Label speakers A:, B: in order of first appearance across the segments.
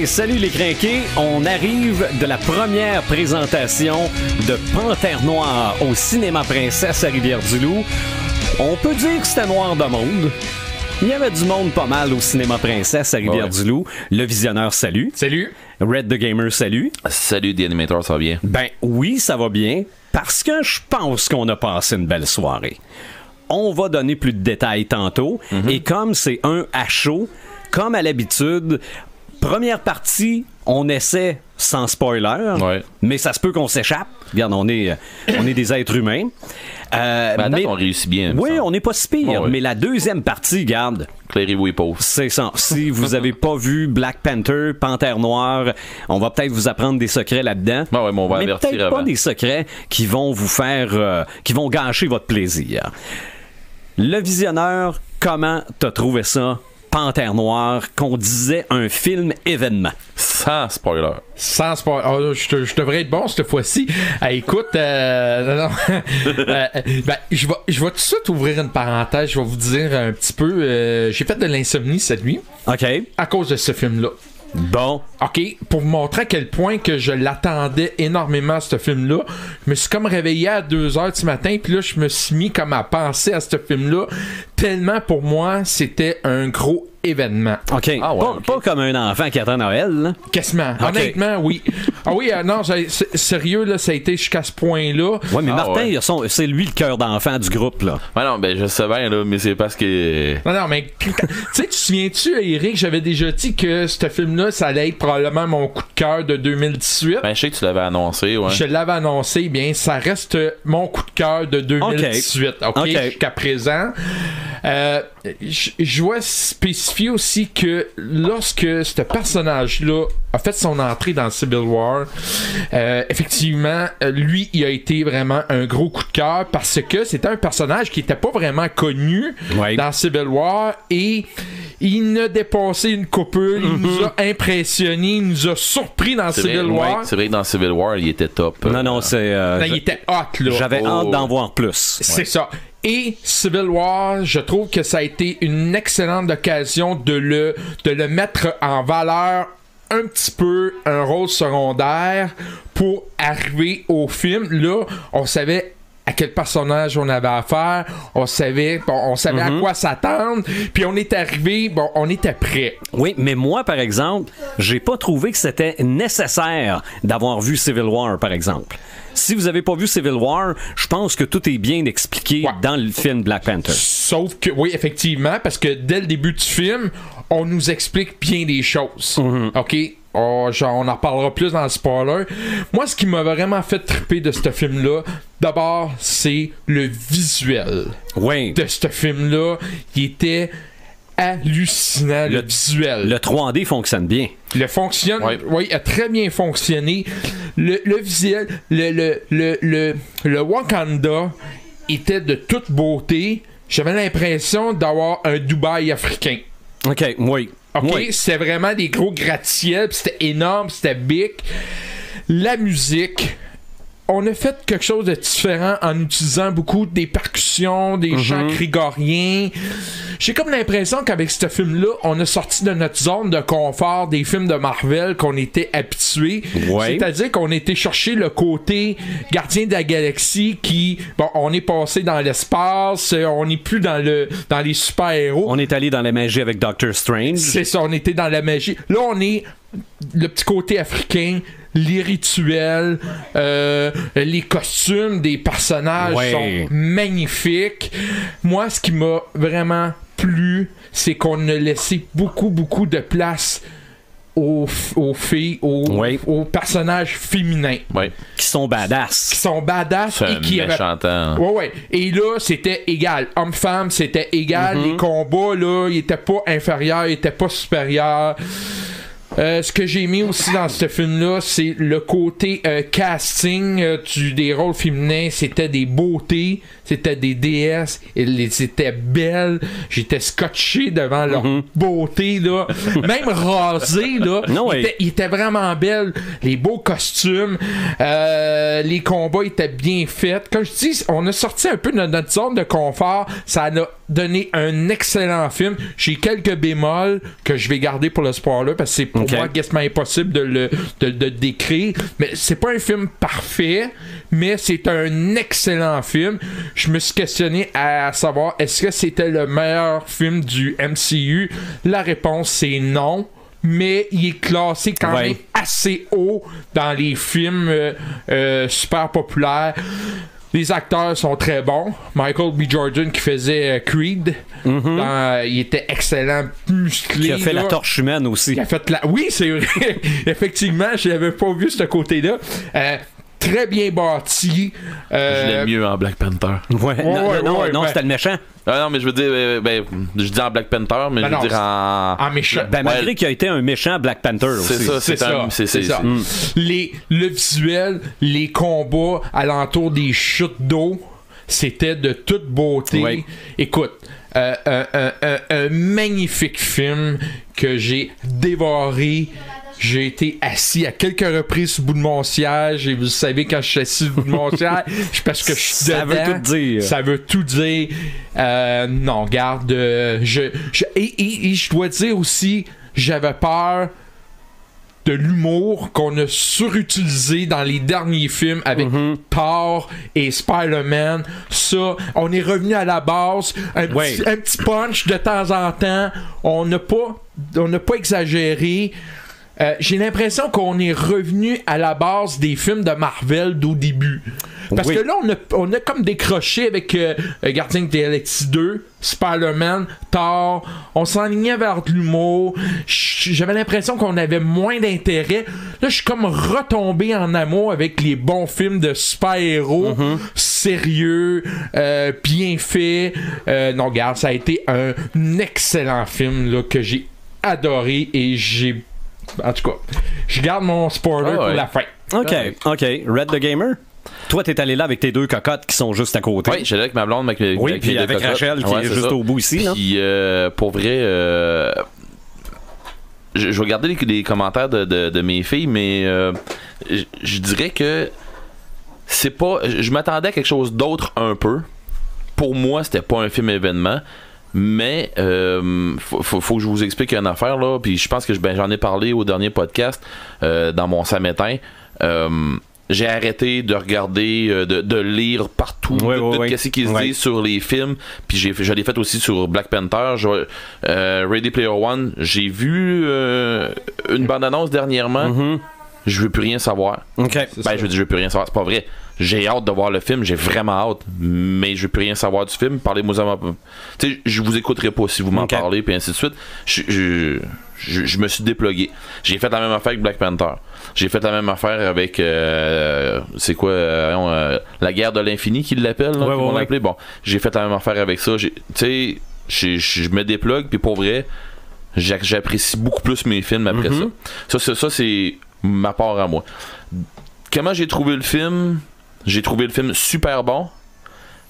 A: Hey, salut les crinqués! On arrive de la première présentation de Panthère Noire au Cinéma Princesse à Rivière-du-Loup. On peut dire que c'était noir de monde. Il y avait du monde pas mal au Cinéma Princesse à Rivière-du-Loup. Le Visionneur, salut.
B: Salut.
A: Red the Gamer, salut.
C: Salut, The Animator, ça va bien?
A: Ben oui, ça va bien, parce que je pense qu'on a passé une belle soirée. On va donner plus de détails tantôt, et comme c'est un à chaud, comme à l'habitude, première partie, on essaie sans spoiler, mais ça se peut qu'on s'échappe. Regarde, on est des êtres humains.
C: Mais on réussit bien.
A: Oui, on n'est pas si pire, mais la deuxième partie, garde.
C: Clairez-vous les pauvres.
A: C'est ça. Si vous n'avez pas vu Black Panther, Panthère Noire, on va peut-être vous apprendre des secrets là-dedans.
C: Mais on va avertir
A: peut-être
C: avant.
A: pas des secrets qui vont vous faire, qui vont gâcher votre plaisir. Le Visionneur, comment t'as trouvé ça? Panthère Noire, qu'on disait un film événement.
C: Sans spoiler.
B: Sans spoiler. Oh, je devrais être bon cette fois-ci. Écoute, ben, je vais tout de suite ouvrir une parenthèse. Je vais vous dire un petit peu. J'ai fait de l'insomnie cette nuit.
A: OK.
B: À cause de ce film-là.
A: Bon.
B: OK, pour vous montrer à quel point que je l'attendais énormément, ce film-là, je me suis comme réveillé à 2h du matin, puis là, je me suis mis comme à penser à ce film-là, tellement pour moi, c'était un gros événement.
A: OK.
C: Ah ouais,
A: Pas comme un enfant qui attend Noël, là.
B: Quasiment.
A: Okay.
B: Honnêtement, oui. Ah oui, non, sérieux, là, ça a été jusqu'à ce point-là.
A: Ouais, mais Martin, c'est lui le cœur d'enfant du groupe, là.
C: Ouais, non, ben, je sais bien, là, mais c'est parce que.
B: Non, mais, tu sais, tu te souviens-tu, Eric, j'avais déjà dit que ce film-là, ça allait être probablement mon coup de cœur de 2018.
C: Ben, je sais que tu l'avais annoncé, ouais.
B: Je l'avais annoncé, bien, ça reste mon coup de cœur de 2018, OK? Jusqu'à présent. Je dois spécifier aussi que lorsque ce personnage-là a fait son entrée dans Civil War, effectivement, lui, il a été vraiment un gros coup de cœur parce que c'était un personnage qui n'était pas vraiment connu dans Civil War et il a dépassé une coupole, il nous a impressionné, il nous a surpris dans Civil War.
C: C'est vrai que dans Civil War, il était top.
A: Non, c'est...
B: il était hot, là.
A: J'avais hâte d'en voir plus.
B: C'est ça. Et Civil War, je trouve que ça a été une excellente occasion de le mettre en valeur un petit peu, un rôle secondaire pour arriver au film. Là, on savait à quel personnage on avait affaire, on savait à quoi s'attendre, puis on est arrivé, on était prêt.
A: Oui, mais moi, par exemple, j'ai pas trouvé que c'était nécessaire d'avoir vu Civil War, par exemple. Si vous avez pas vu Civil War, je pense que tout est bien expliqué dans le film Black Panther.
B: Sauf que, oui, effectivement, parce que dès le début du film, on nous explique bien des choses. OK? On en reparlera plus dans le spoiler. Moi, ce qui m'a vraiment fait triper de ce film-là, d'abord, c'est le visuel de ce film-là. Il était hallucinant, le visuel.
A: Le 3D fonctionne bien.
B: Il a très bien fonctionné. Le visuel, le Wakanda était de toute beauté. J'avais l'impression d'avoir un Dubaï africain.
A: OK, oui.
B: OK, c'était vraiment des gros gratte-ciel, c'était énorme, c'était big. La musique, on a fait quelque chose de différent en utilisant beaucoup des percussions, des chants grégoriens. J'ai comme l'impression qu'avec ce film-là, on a sorti de notre zone de confort des films de Marvel qu'on était habitués. C'est-à-dire qu'on était chercher le côté Gardien de la Galaxie qui, on est passé dans l'espace, on n'est plus dans les super-héros.
A: On est allé dans la magie avec Doctor Strange.
B: C'est ça, on était dans la magie. Là, on est le petit côté africain, les rituels, les costumes des personnages sont magnifiques. Moi, ce qui m'a vraiment plu, c'est qu'on a laissé beaucoup de place aux filles, aux personnages féminins.
A: Qui sont badass.
B: Et qui
C: méchantant.
B: Et là, c'était égal. Homme-femme, c'était égal. Les combats, là, ils étaient pas inférieurs, ils étaient pas supérieurs. Ce que j'ai aimé aussi dans ce film-là, c'est le côté casting des rôles féminins. C'était des beautés, c'était des déesses, elles étaient belles. J'étais scotché devant leur beauté, là. Même rasées, là. Ils étaient vraiment belles. Les beaux costumes, les combats étaient bien faits. Comme je dis, on a sorti un peu de notre zone de confort. Ça a donné un excellent film. J'ai quelques bémols que je vais garder pour le spoiler parce que c'est pour moi quasiment impossible de le décrire. Mais c'est pas un film parfait, mais c'est un excellent film. Je me suis questionné à savoir est-ce que c'était le meilleur film du MCU. La réponse c'est non. Mais il est classé quand même assez haut dans les films super populaires. Les acteurs sont très bons. Michael B. Jordan qui faisait Creed, il était excellent, musclé.
A: Qui a fait la torche humaine aussi.
B: Oui, c'est vrai. Effectivement, je n'avais pas vu ce côté-là. Très bien bâti.
C: Je l'aime mieux en Black Panther.
A: Non, c'était le méchant.
C: Ah non, mais je veux dire, je dis en Black Panther, mais je veux dire en
B: méchant.
A: Malgré qu'il a été un méchant Black Panther aussi.
B: C'est ça. Le visuel, les combats alentour des chutes d'eau, c'était de toute beauté.
A: Oui.
B: Écoute, un magnifique film que j'ai dévoré. J'ai été assis à quelques reprises sur le bout de mon siège et vous savez quand je suis assis sur le bout de mon siège, c'est parce que je suis dedans.
A: Ça veut tout dire.
B: Ça veut tout dire. Non, garde. Et je dois dire aussi, j'avais peur de l'humour qu'on a surutilisé dans les derniers films avec Thor et Spider-Man. Ça, on est revenu à la base. Un petit punch de temps en temps. On n'a pas exagéré. J'ai l'impression qu'on est revenu à la base des films de Marvel d'au début. Parce que là, on a comme décroché avec Guardians of the Galaxy 2, Spider-Man, Thor. On s'enlignait vers de l'humour. J'avais l'impression qu'on avait moins d'intérêt. Là, je suis comme retombé en amour avec les bons films de super-héros, sérieux, bien fait. Non, regarde, ça a été un excellent film là, que j'ai adoré et en tout cas, je garde mon spoiler pour la fin.
A: OK. Red the Gamer? Toi, t'es allé là avec tes deux cocottes qui sont juste à côté.
C: Oui, j'allais avec ma blonde,
A: puis avec Rachel qui est juste au bout ici.
C: Puis, pour vrai, je vais regarder les commentaires de mes filles, mais je dirais que c'est pas. Je m'attendais à quelque chose d'autre un peu. Pour moi, c'était pas un film événement. Mais faut que je vous explique une affaire là, puis je pense que j'en ai parlé au dernier podcast dans mon samétain. J'ai arrêté de regarder, de lire partout qu'est-ce qu'ils se disent sur les films, puis je l'ai fait aussi sur Black Panther. Ready Player One, j'ai vu une bande-annonce dernièrement. Je veux plus rien savoir. Je veux plus rien savoir, c'est pas vrai. J'ai hâte de voir le film, j'ai vraiment hâte, mais je veux plus rien savoir du film. Parlez-moi à tu sais, je vous écouterai pas si vous m'en parlez, puis ainsi de suite. Je me suis déplugué. J'ai fait la même affaire avec Black Panther. J'ai fait la même affaire avec c'est quoi la guerre de l'infini qu'ils l'appellent, on l'appelait. Bon, j'ai fait la même affaire avec ça. Tu sais, je me déplugue, puis pour vrai, j'apprécie beaucoup plus mes films après ça. Ça c'est ma part à moi. Comment j'ai trouvé le film? J'ai trouvé le film super bon.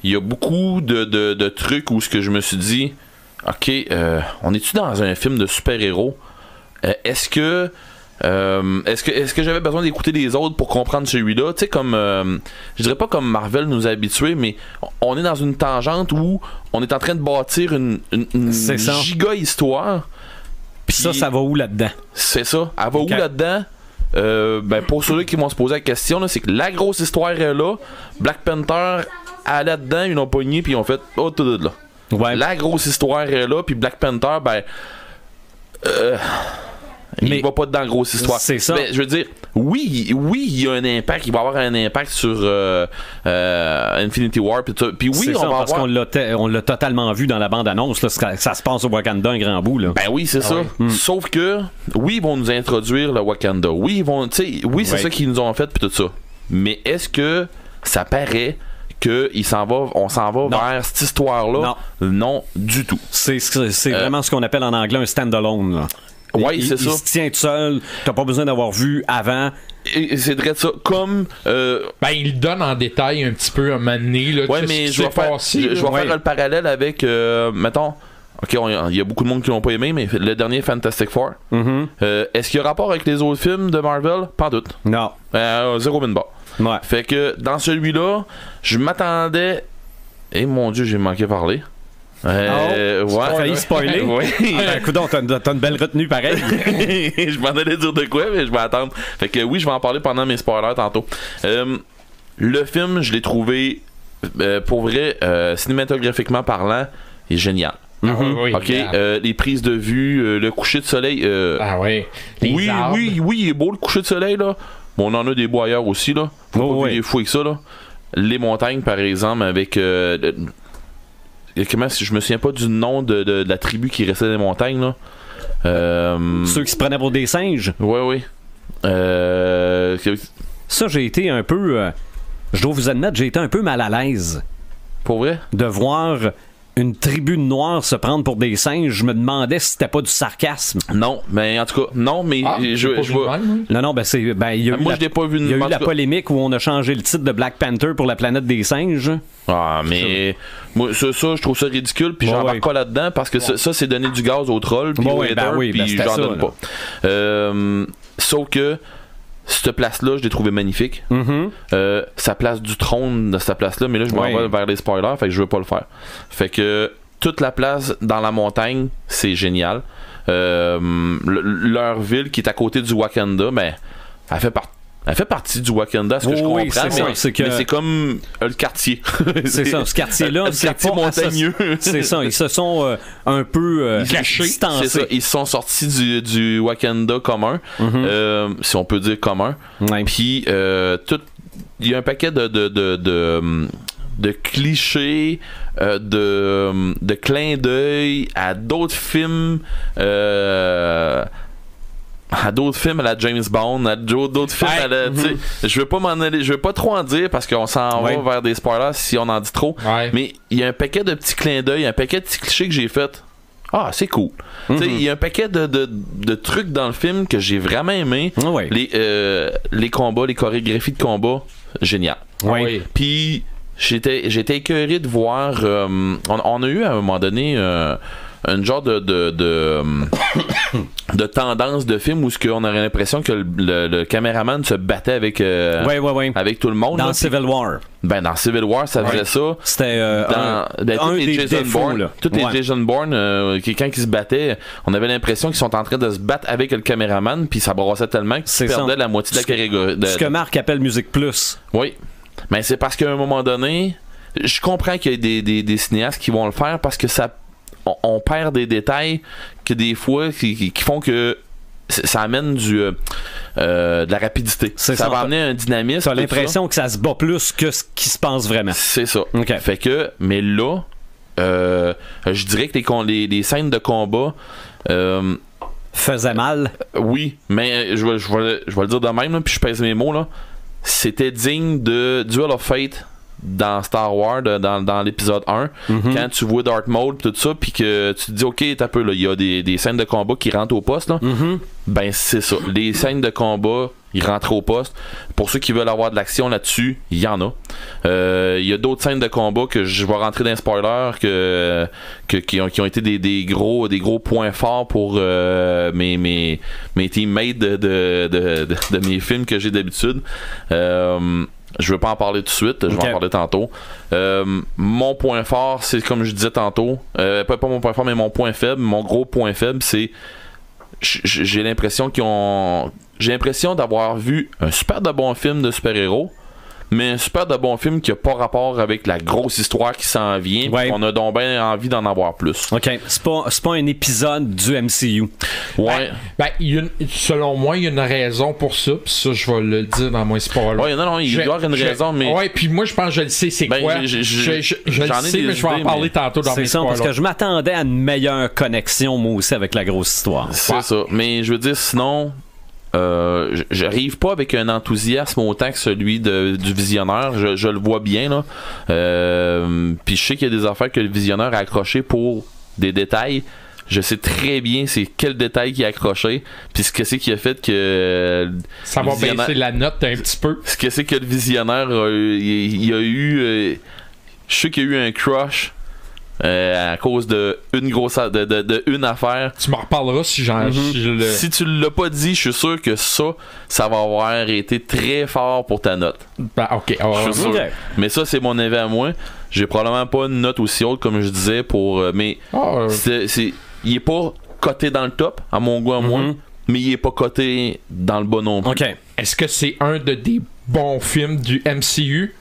C: Il y a beaucoup de trucs où ce que je me suis dit, ok, on est-tu dans un film de super-héros? Est-ce que j'avais besoin d'écouter les autres pour comprendre celui-là? Tu sais, comme je dirais pas comme Marvel nous a habitués, mais on est dans une tangente où on est en train de bâtir une giga histoire.
A: Puis ça va où là-dedans?
C: C'est ça. Elle va où là-dedans? Pour ceux qui vont se poser la question, là, c'est que la grosse histoire est là. Black Panther est là-dedans, ils l'ont pogné puis ils ont fait tout de là. La grosse histoire est là, puis Black Panther, il va pas dans la grosse histoire.
A: C'est ça.
C: Mais je veux dire, oui, il y a un impact, il va avoir un impact sur Infinity War, puis oui,
A: on va parce avoir... on l'a totalement vu dans la bande-annonce, là, ça se passe au Wakanda un grand bout. Là.
C: Ben oui, c'est ça. Sauf que, oui, ils vont nous introduire le Wakanda. Oui, ils vont, c'est ça qu'ils nous ont fait, puis tout ça. Mais est-ce que ça paraît on s'en va vers cette histoire-là? Non, du tout.
A: C'est vraiment ce qu'on appelle en anglais un stand-alone, là.
C: Oui, c'est ça.
A: Il se tient tout seul. T'as pas besoin d'avoir vu avant.
C: Et c'est vrai de ça. Comme.
B: il donne en détail un petit peu un moment donné. Là,
C: mais je vais faire le parallèle avec. Mettons. Ok, il y a beaucoup de monde qui l'ont pas aimé, mais le dernier Fantastic Four. Est-ce qu'il y a rapport avec les autres films de Marvel? Pas en doute.
A: Non.
C: Zéro min bar.
A: Ouais.
C: Fait que dans celui-là, je m'attendais. Et mon Dieu, j'ai manqué parler. Ouais.
A: T'as failli spoiler?
C: Oui.
A: Coudonc, t'as une belle retenue pareil.
C: Je m'en allais dire de quoi, mais je vais attendre. Fait que oui, je vais en parler pendant mes spoilers tantôt. Le film, je l'ai trouvé, pour vrai, cinématographiquement parlant, il est génial.
B: Oui,
C: OK, les prises de vue, le coucher de soleil.
B: Ah oui. Les arbres.
C: Oui, il est beau le coucher de soleil, là. Bon, on en a des beaux ailleurs aussi, là. Faut pas fou avec ça, là. Les montagnes, par exemple, avec... comment, je me souviens pas du nom de la tribu qui restait dans les montagnes, là.
A: Ceux qui se prenaient pour des singes.
C: Oui.
A: Ça, j'ai été un peu... je dois vous admettre, j'ai été un peu mal à l'aise
C: Pour vrai?
A: de voir une tribu de noirs se prendre pour des singes. Je me demandais si c'était pas du sarcasme.
C: Non, mais en tout cas, non, mais je vois.
A: Non, ben c'est... il y a eu
C: Moi, je l'ai pas vu.
A: il y a eu la polémique où on a changé le titre de Black Panther pour la planète des singes.
C: Ah, mais moi, ça, je trouve ça ridicule, puis j'embarque pas là-dedans, parce que ça, c'est donner du gaz aux trolls, puis aux haters, puis j'en donne pas. Sauf que cette place-là, je l'ai trouvé magnifique. Sa place du trône de cette place-là, mais là, je m'en vais vers les spoilers, fait que je veux pas le faire. Fait que toute la place dans la montagne, c'est génial. Leur ville qui est à côté du Wakanda, ben, elle fait partie du Wakanda, ce que je comprends, mais c'est comme le quartier.
A: C'est ça, ce quartier-là,
C: c'est quartier montagneux.
A: C'est ça, ils se sont un peu
C: cachés. C'est ça, ils sont sortis du Wakanda commun, si on peut dire commun. Puis, il y a un paquet de clichés, de clins d'œil à d'autres films, à la James Bond, à d'autres films à la, je veux pas m'en aller, je veux pas trop en dire parce qu'on s'en va vers des spoilers si on en dit trop, mais il y a un paquet de petits clins d'œil, un paquet de petits clichés que j'ai fait. Ah, c'est cool. Il y a un paquet de trucs dans le film que j'ai vraiment aimé. Les combats, les chorégraphies de combat, génial. Puis j'étais écœuré de voir, on a eu à un moment donné un genre de tendance de film où on aurait l'impression que le caméraman se battait avec avec tout le monde.
A: Dans Civil War.
C: Ben, dans Civil War, ça faisait ça.
A: C'était
C: un des Jason Bourne. Tous les Jason Bourne, quelqu'un qui se battait, on avait l'impression qu'ils sont en train de se battre avec le caméraman, puis ça brassait tellement qu'ils perdaient la moitié de la catégorie.
A: Ce que Marc appelle Musique Plus.
C: Oui. Mais c'est parce qu'à un moment donné, je comprends qu'il y a des cinéastes qui vont le faire parce que on perd des détails que des fois qui font que ça amène de la rapidité. Ça va amener un dynamisme.
A: Tu as l'impression que ça se bat plus que ce qui se passe vraiment.
C: C'est ça. Fait que, mais là, je dirais que les scènes de combat
A: faisaient mal.
C: Oui, mais je vais le dire de même, là, puis je pèse mes mots, là. C'était digne de Duel of Fate dans Star Wars, dans l'épisode 1, quand tu vois Darth Maul tout ça, puis que tu te dis ok, t'as peu là, il y a des scènes de combat qui rentrent au poste là. Ben c'est ça, les scènes de combat ils rentrent au poste. Pour ceux qui veulent avoir de l'action là-dessus, il y en a. Il y a d'autres scènes de combat que je vais rentrer dans les spoilers qui ont été des gros points forts pour mes teammates de mes films que j'ai d'habitude. Je veux pas en parler tout de suite, je vais en parler tantôt. Mon point fort, c'est comme je disais tantôt, pas mon point fort, mais mon point faible, mon gros point faible, c'est j'ai l'impression d'avoir vu un super de bon film de super-héros, mais un super de bon film qui a pas rapport avec la grosse histoire qui s'en vient. On a donc bien envie d'en avoir plus.
A: OK. C'est pas un épisode du MCU.
C: Ouais.
B: Selon moi, il y a une raison pour ça. Puis ça, je vais le dire dans mon spoiler.
C: Ouais, non, il doit y avoir une raison, mais.
B: Ouais, puis moi, je pense que je le sais, c'est quoi. Je le sais, mais je vais en parler tantôt dans mes spoilers.
A: C'est ça, parce que je m'attendais à une meilleure connexion, moi aussi, avec la grosse histoire.
C: C'est ça. Mais je veux dire, sinon. J'arrive pas avec un enthousiasme autant que celui du visionnaire. Je le vois bien là. Puis je sais qu'il y a des affaires que le visionnaire a accroché pour des détails. Je sais très bien c'est quel détail qui a accroché. Puis ce que c'est qui a fait que
B: ça va baisser la note un petit peu.
C: Ce que c'est que le visionnaire il a eu je sais qu'il y a eu un crush à cause de une affaire.
B: Tu m'en reparleras si
C: Si tu l'as pas dit, je suis sûr que ça va avoir été très fort pour ta note.
B: Ben, ok.
C: Je suis sûr. Mais ça, c'est mon avis à moi. J'ai probablement pas une note aussi haute comme je disais mais il est pas coté dans le top à mon goût à moi, mais il est pas coté dans le bas non plus.
A: OK.
B: Est-ce que c'est un des bons films du MCU?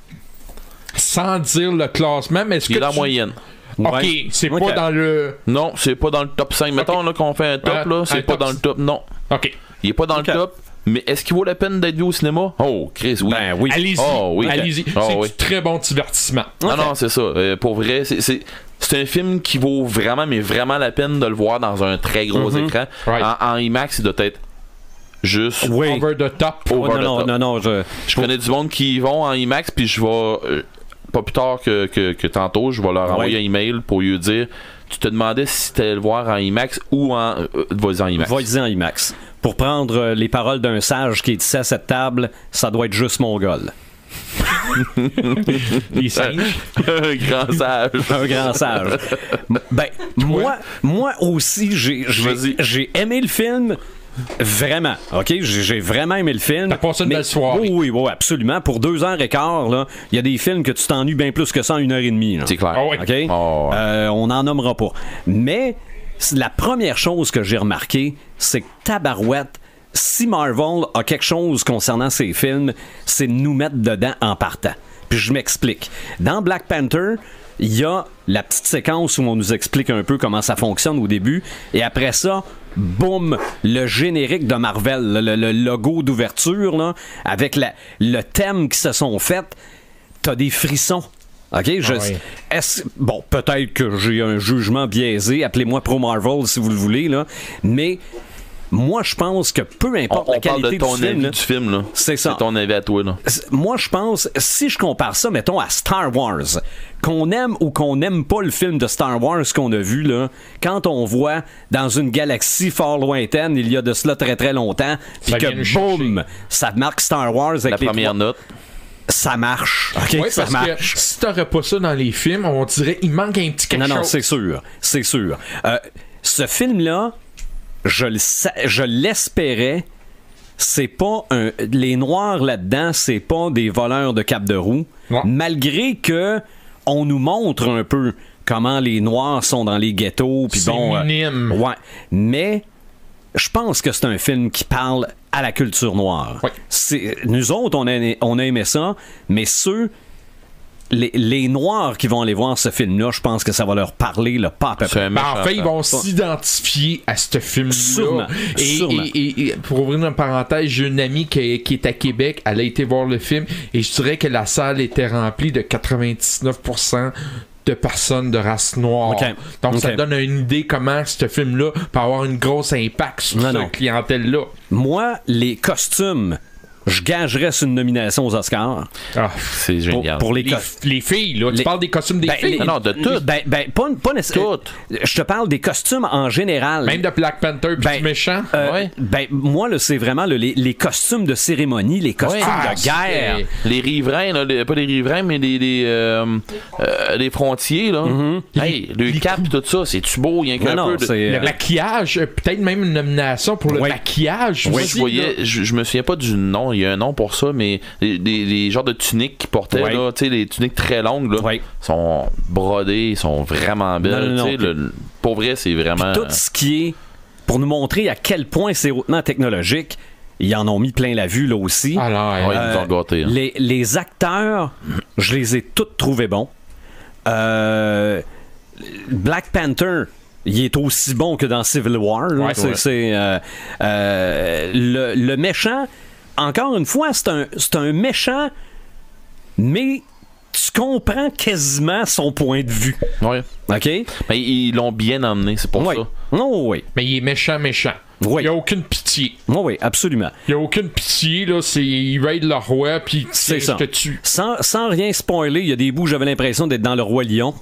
B: Sans dire le classement, mais est-ce que
C: il est en moyenne.
B: OK,
A: Ouais.
B: c'est
A: OK.
B: pas dans le...
C: Non, c'est pas dans le top 5. Mettons là, qu'on fait un top, là, c'est pas
B: top.
C: dans le top. Non.
B: OK.
C: Il est pas dans le top. Mais est-ce qu'il vaut la peine d'être vu au cinéma? Oh, Chris, oui.
A: Ben oui.
B: Allez-y.
C: Oh, oui.
B: Allez-y.
C: Oh,
B: C'est
C: oui.
B: du très bon divertissement.
C: Non, non, c'est ça. Pour vrai, c'est un film qui vaut vraiment, mais vraiment la peine de le voir dans un très gros écran.
B: Right.
C: En IMAX, il doit être juste
A: Oui.
B: Over the top.
C: over the
A: non,
C: top.
A: non,
C: Je connais du monde qui vont en IMAX, puis je vais, pas plus tard que tantôt, je vais leur envoyer un email pour lui dire tu te demandais si tu allais le voir en IMAX ou en. Vas-y en IMAX.
A: Vas-y en IMAX. Pour prendre les paroles d'un sage qui est ici à cette table, ça doit être juste mongol.
B: Les singes.
C: Un grand sage.
A: Un grand sage. Ben, moi aussi,
C: Vas-y.
A: j'ai aimé le film. Vraiment, ok, j'ai vraiment aimé le film.
B: T'as passé une
A: Mais-
B: belle soirée.
A: Oui, absolument. Pour 2h15, là, il y a des films que tu t'ennuies bien plus que ça en 1h30. Là.
C: C'est clair.
B: Ah ouais.
A: OK?
C: Oh, ouais.
A: On n'en nommera pas. Mais la première chose que j'ai remarqué, c'est que tabarouette, si Marvel a quelque chose concernant ses films, c'est de nous mettre dedans en partant. Puis je m'explique. Dans Black Panther, il y a la petite séquence où on nous explique un peu comment ça fonctionne au début, et après ça, boum, le générique de Marvel, le logo d'ouverture, là, avec le thème qui se sont fait, t'as des frissons. OK?
B: oui.
A: Bon, peut-être que j'ai un jugement biaisé, appelez-moi Pro Marvel si vous le voulez, là, mais moi, je pense que peu importe
C: On
A: la
C: parle
A: qualité
C: de ton
A: du film,
C: avis
A: là,
C: du film, là.
A: c'est ça.
C: C'est ton avis à toi, là.
A: Moi, je pense, si je compare ça, mettons, à Star Wars, qu'on aime ou qu'on n'aime pas le film de Star Wars qu'on a vu, là, quand on voit dans une galaxie fort lointaine, il y a de cela très très longtemps, puis
B: Ça vient nous
A: que
B: chercher.
A: boum, ça marque Star Wars avec
C: La
A: les
C: première
A: trois-
C: note.
A: ça marche. OK?
B: Oui,
A: ça
B: parce
A: marche.
B: que si t'aurais pas ça dans les films, on dirait il manque un petit quelque
A: Non,
B: chose.
A: c'est sûr. C'est sûr. Ce film-là, je l'espérais. C'est pas les Noirs là-dedans, c'est pas des voleurs de cap de roue.
B: Non.
A: Malgré que on nous montre un peu comment les Noirs sont dans les ghettos. Puis
B: C'est
A: bon,
B: minime.
A: ouais. Mais je pense que c'est un film qui parle à la culture noire.
B: Oui.
A: Nous autres, on a aimé ça, mais les Noirs qui vont aller voir ce film-là, je pense que ça va leur parler, là, pas à peu
C: C'est
A: près.
C: un
B: Ben, en
C: méchant
B: fait, ils
C: fan.
B: vont s'identifier à ce film-là.
A: Sûrement, sûrement.
B: Et pour ouvrir une parenthèse, j'ai une amie qui est à Québec. Elle a été voir le film et je dirais que la salle était remplie de 99% de personnes de race noire.
A: OK.
B: Donc, ça
A: OK.
B: donne une idée comment ce film-là peut avoir un gros impact sur
A: Non,
B: cette
A: non.
B: clientèle-là.
A: Moi, les costumes, je gagerais sur une nomination aux Oscars.
B: Ah.
C: C'est génial.
A: Pour les
B: Les,
A: costumes.
B: les filles, là. Tu
A: Les-
B: parles des costumes des filles.
C: Non, de tout.
A: Pas nécessairement.
C: Toutes.
A: Je te parle des costumes en général.
B: Même de Black Panther pis
A: Ben,
B: du méchant.
C: Ouais.
A: Moi, là, c'est vraiment là, les costumes de cérémonie, les costumes
C: Ouais.
A: de guerre.
C: Les riverains, là, pas les riverains, mais les frontiers, là. Hey, le cap et tout ça, c'est-tu beau? Il y a qu'un
A: Non,
C: peu de.
A: c'est...
B: Le maquillage, peut-être même une nomination pour le
A: Ouais.
B: maquillage.
C: Oui,
B: aussi,
C: je voyais,
B: là.
C: je me souviens pas du nom, il y a un nom pour ça, mais les genres de tuniques qu'ils portaient,
A: Ouais.
C: là, tu sais, les tuniques très longues, là,
A: Ouais.
C: sont brodées, ils sont vraiment belles.
A: Non,
C: tu sais, pour vrai, c'est vraiment.
A: Tout ce qui est pour nous montrer à quel point c'est hautement technologique, ils en ont mis plein la vue là aussi.
B: Alors,
C: Ouais, ils nous ont gâtés, hein.
A: Les acteurs, je les ai tous trouvés bons. Black Panther, il est aussi bon que dans Civil War. Là.
B: Ouais,
A: c'est le méchant. Encore une fois, c'est un méchant, mais tu comprends quasiment son point de vue.
C: Ouais.
A: OK?
C: Mais ils l'ont bien emmené, c'est pour
A: Oui.
C: ça.
A: Oh, oui.
B: mais il est méchant.
A: Oui.
B: Il n'y a aucune pitié.
A: Oh, oui, absolument.
B: Il n'y a aucune pitié, là. Il raid le roi, puis
A: C'est
B: je
A: ça.
B: te tue.
A: Sans rien spoiler, il y a des bouts, j'avais l'impression d'être dans le Roi Lion.